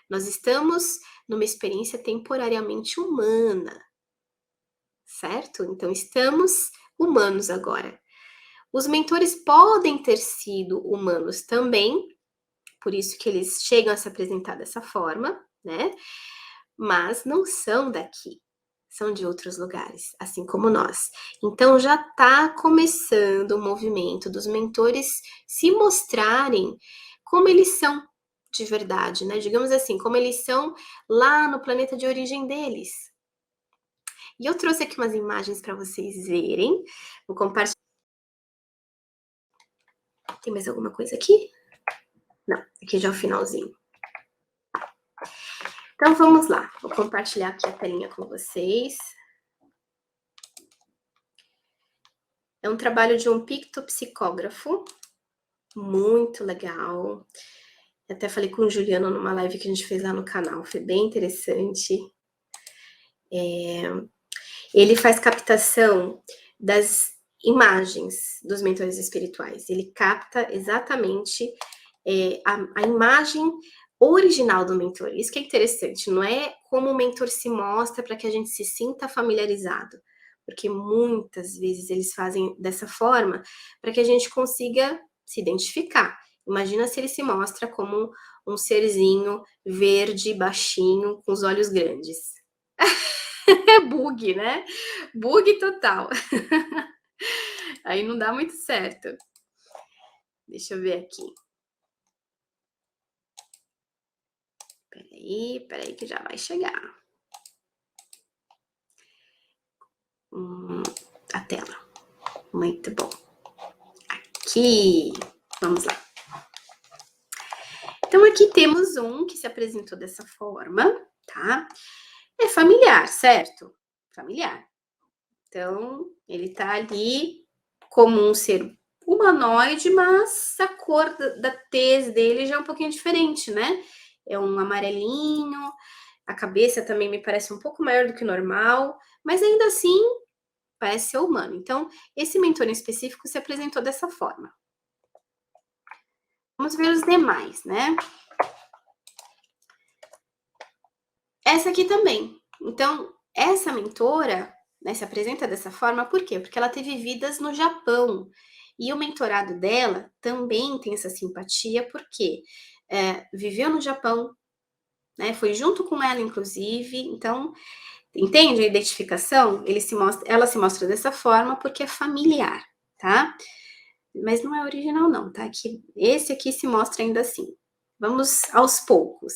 nós estamos numa experiência temporariamente humana, certo? Então, estamos humanos agora. Os mentores podem ter sido humanos também, por isso que eles chegam a se apresentar dessa forma, né? Mas não são daqui, são de outros lugares, assim como nós. Então já está começando o movimento dos mentores se mostrarem como eles são de verdade, né? Digamos assim, como eles são lá no planeta de origem deles. E eu trouxe aqui umas imagens para vocês verem. Vou compartilhar. Tem mais alguma coisa aqui? Não, aqui já é o finalzinho. Então vamos lá, vou compartilhar aqui a telinha com vocês. É um trabalho de um pictopsicógrafo, muito legal. Eu até falei com o Juliano numa live que a gente fez lá no canal, foi bem interessante. Ele faz captação das imagens dos mentores espirituais. Ele capta exatamente a imagem original do mentor. Isso que é interessante, não é como o mentor se mostra para que a gente se sinta familiarizado, porque muitas vezes eles fazem dessa forma para que a gente consiga se identificar. Imagina se ele se mostra como um serzinho verde, baixinho, com os olhos grandes. É bug, né? Bug total. Aí não dá muito certo. Deixa eu ver aqui. Peraí que já vai chegar. A tela. Muito bom. Aqui. Vamos lá. Então, aqui temos um que se apresentou dessa forma, tá? É familiar, certo? Familiar. Então, ele tá ali como um ser humanoide, mas a cor da tez dele já é um pouquinho diferente, né? É um amarelinho, a cabeça também me parece um pouco maior do que o normal, mas ainda assim parece ser humano. Então, esse mentor em específico se apresentou dessa forma. Vamos ver os demais, né? Essa aqui também. Então, essa mentora, né, se apresenta dessa forma, por quê? Porque ela teve vidas no Japão. E o mentorado dela também tem essa simpatia, porque viveu no Japão, né? Foi junto com ela, inclusive. Então, entende a identificação? Ela se mostra dessa forma porque é familiar, tá? Mas não é original, não, tá? Esse aqui se mostra ainda assim. Vamos aos poucos.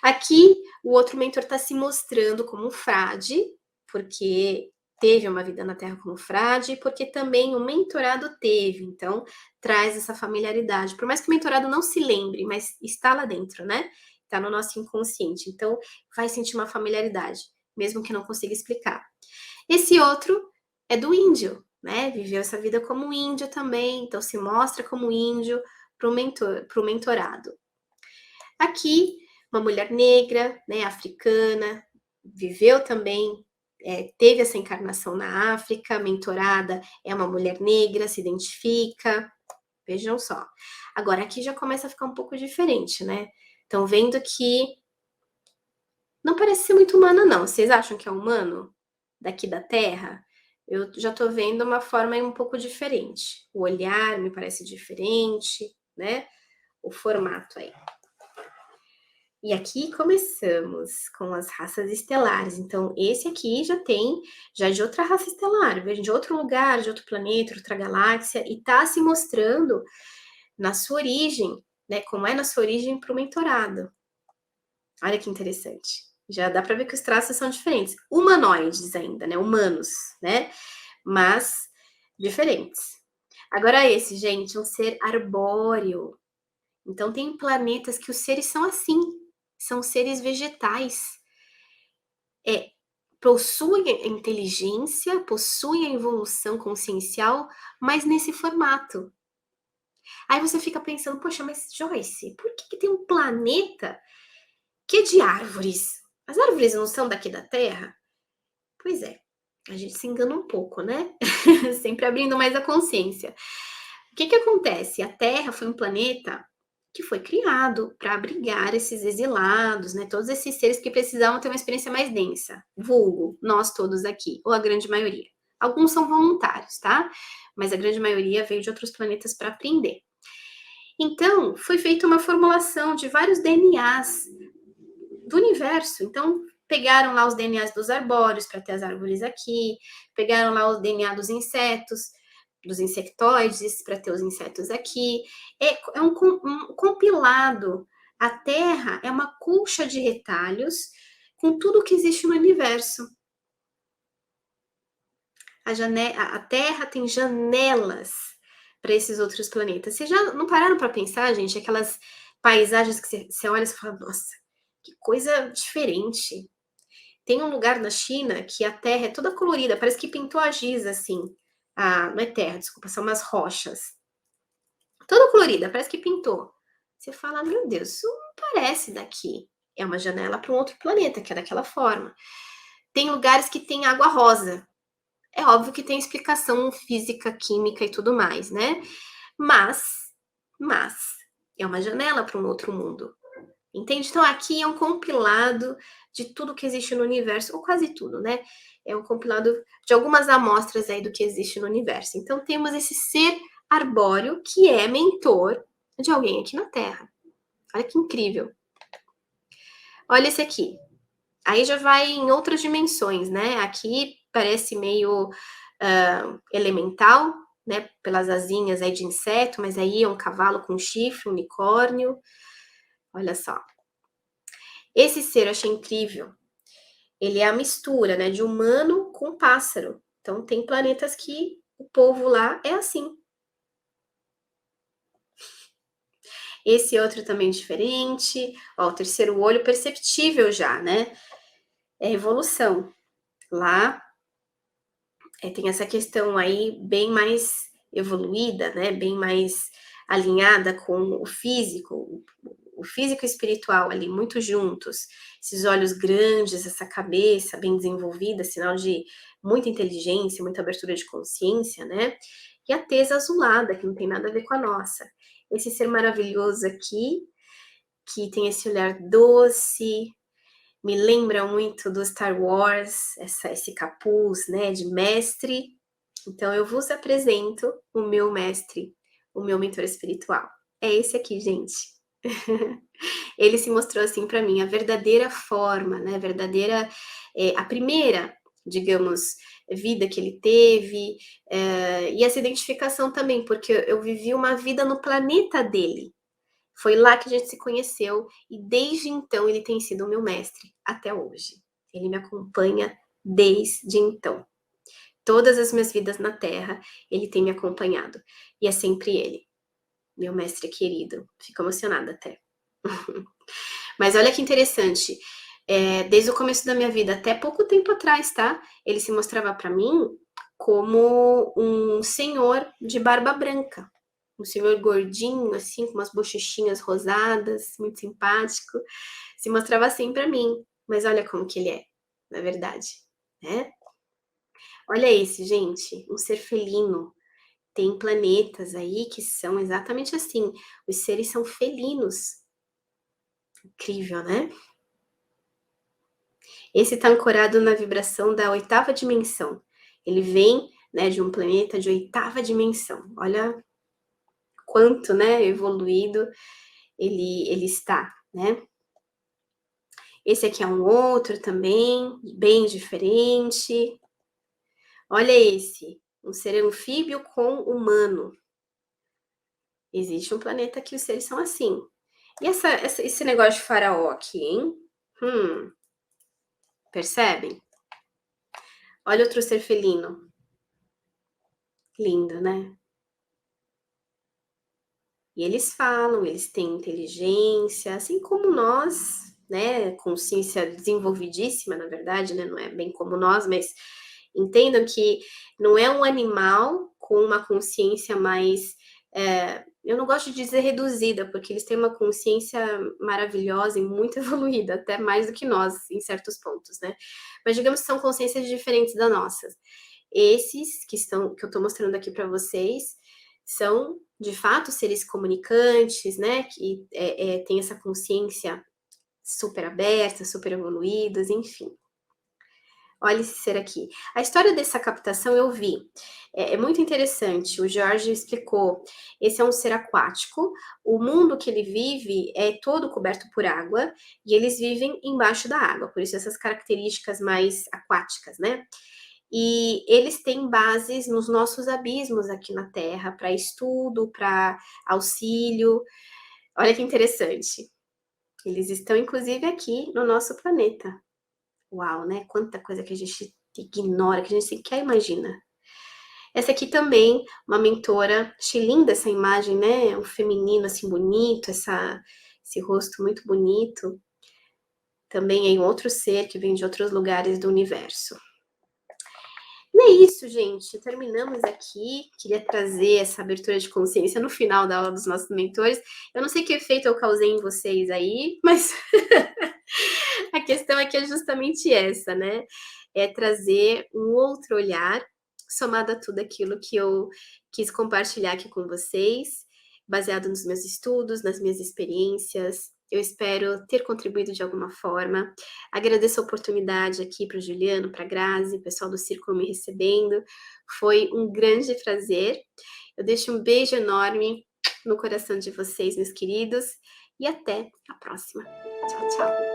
Aqui, o outro mentor está se mostrando como um frade, porque teve uma vida na Terra como frade, porque também o mentorado teve, então traz essa familiaridade. Por mais que o mentorado não se lembre, mas está lá dentro, né? Está no nosso inconsciente, então vai sentir uma familiaridade, mesmo que não consiga explicar. Esse outro é do índio, né? Viveu essa vida como um índio também, então se mostra como índio para o mentorado. Aqui, uma mulher negra, né, africana, viveu também, teve essa encarnação na África, mentorada, é uma mulher negra, se identifica, vejam só. Agora, aqui já começa a ficar um pouco diferente, né? Estão vendo que não parece ser muito humana, não. Vocês acham que é humano daqui da Terra? Eu já tô vendo uma forma um pouco diferente. O olhar me parece diferente, né? O formato aí. E aqui começamos com as raças estelares. Então, esse aqui já é de outra raça estelar, vem de outro lugar, de outro planeta, outra galáxia, e tá se mostrando na sua origem, né? Como é na sua origem para o mentorado. Olha que interessante. Já dá para ver que os traços são diferentes. Humanoides ainda, né? Humanos, né? Mas diferentes. Agora esse, gente, um ser arbóreo. Então tem planetas que os seres são assim, são seres vegetais. Possuem a inteligência, possuem a evolução consciencial, mas nesse formato. Aí você fica pensando, poxa, mas Joyce, por que tem um planeta que é de árvores? As árvores não são daqui da Terra? Pois é, a gente se engana um pouco, né? Sempre abrindo mais a consciência. O que acontece? A Terra foi um planeta que foi criado para abrigar esses exilados, né? Todos esses seres que precisavam ter uma experiência mais densa. Vulgo, nós todos aqui, ou a grande maioria. Alguns são voluntários, tá? Mas a grande maioria veio de outros planetas para aprender. Então, foi feita uma formulação de vários DNAs do universo. Então, pegaram lá os DNAs dos arbóreos para ter as árvores aqui, pegaram lá o DNA dos insetos, dos insectoides para ter os insetos aqui. É um compilado. A Terra é uma colcha de retalhos com tudo que existe no universo. A Terra tem janelas para esses outros planetas. Vocês já não pararam para pensar, gente, aquelas paisagens que você olha e fala, nossa, que coisa diferente. Tem um lugar na China que a terra é toda colorida, parece que pintou a giz assim. Não é terra, desculpa, são umas rochas. Toda colorida, parece que pintou. Você fala, meu Deus, isso não parece daqui. É uma janela para um outro planeta, que é daquela forma. Tem lugares que tem água rosa. É óbvio que tem explicação física, química e tudo mais, né? Mas é uma janela para um outro mundo. Entende? Então aqui é um compilado de tudo que existe no universo, ou quase tudo, né? É um compilado de algumas amostras aí do que existe no universo. Então temos esse ser arbóreo que é mentor de alguém aqui na Terra. Olha que incrível. Olha esse aqui. Aí já vai em outras dimensões, né? Aqui parece meio elemental, né, pelas asinhas aí de inseto, mas aí é um cavalo com chifre, um unicórnio. Olha só. Esse ser eu achei incrível. Ele é a mistura, né, de humano com pássaro. Então tem planetas que o povo lá é assim. Esse outro também diferente. Ó, o terceiro olho perceptível já, né? É evolução. Lá tem essa questão aí bem mais evoluída, né? Bem mais alinhada com o físico e espiritual ali muito juntos. Esses olhos grandes, essa cabeça bem desenvolvida, sinal de muita inteligência, muita abertura de consciência, né? E a tesa azulada, que não tem nada a ver com a nossa. Esse ser maravilhoso aqui, que tem esse olhar doce, me lembra muito do Star Wars, esse capuz, né, de mestre. Então eu vos apresento o meu mestre, o meu mentor espiritual. É esse aqui, gente. Ele se mostrou assim para mim a verdadeira forma, né, a primeira, digamos, vida que ele teve, e essa identificação também, porque eu vivi uma vida no planeta dele. Foi lá que a gente se conheceu e desde então ele tem sido o meu mestre até hoje. Ele me acompanha desde então. Todas as minhas vidas na Terra, ele tem me acompanhado. E é sempre ele, meu mestre querido. Fico emocionada até. Mas olha que interessante. Desde o começo da minha vida, até pouco tempo atrás, tá? Ele se mostrava para mim como um senhor de barba branca. Um senhor gordinho, assim, com umas bochechinhas rosadas, muito simpático. Se mostrava assim para mim. Mas olha como que ele é, na verdade, né? Olha esse, gente, um ser felino. Tem planetas aí que são exatamente assim. Os seres são felinos. Incrível, né? Esse está ancorado na vibração da oitava dimensão. Ele vem, né, de um planeta de oitava dimensão. Olha quanto, né, evoluído ele está, né? Esse aqui é um outro também, bem diferente. Olha esse, um ser anfíbio com humano. Existe um planeta que os seres são assim. E esse negócio de faraó aqui, hein? Percebem? Olha outro ser felino. Lindo, né? E eles falam, eles têm inteligência, assim como nós, né? Consciência desenvolvidíssima, na verdade, né? Não é bem como nós, mas entendam que não é um animal com uma consciência mais. Eu não gosto de dizer reduzida, porque eles têm uma consciência maravilhosa e muito evoluída, até mais do que nós, em certos pontos, né? Mas digamos que são consciências diferentes da nossa. Esses que eu estou mostrando aqui para vocês são, de fato, seres comunicantes, né? Que têm essa consciência super aberta, super evoluídos, enfim. Olha esse ser aqui. A história dessa captação eu vi. É muito interessante. O Jorge explicou. Esse é um ser aquático. O mundo que ele vive é todo coberto por água e eles vivem embaixo da água. Por isso essas características mais aquáticas, né? E eles têm bases nos nossos abismos aqui na Terra para estudo, para auxílio. Olha que interessante. Eles estão inclusive aqui no nosso planeta. Uau, né? Quanta coisa que a gente ignora, que a gente sequer imagina. Essa aqui também, uma mentora. Achei linda essa imagem, né? Um feminino assim bonito, esse rosto muito bonito. Também é um outro ser que vem de outros lugares do universo. E é isso, gente. Terminamos aqui. Queria trazer essa abertura de consciência no final da aula dos nossos mentores. Eu não sei que efeito eu causei em vocês aí, mas a questão aqui é justamente essa, né? É trazer um outro olhar, somado a tudo aquilo que eu quis compartilhar aqui com vocês, baseado nos meus estudos, nas minhas experiências. Eu espero ter contribuído de alguma forma. Agradeço a oportunidade aqui para o Juliano, para a Grazi, o pessoal do Círculo me recebendo. Foi um grande prazer. Eu deixo um beijo enorme no coração de vocês, meus queridos, e até a próxima. Tchau, tchau.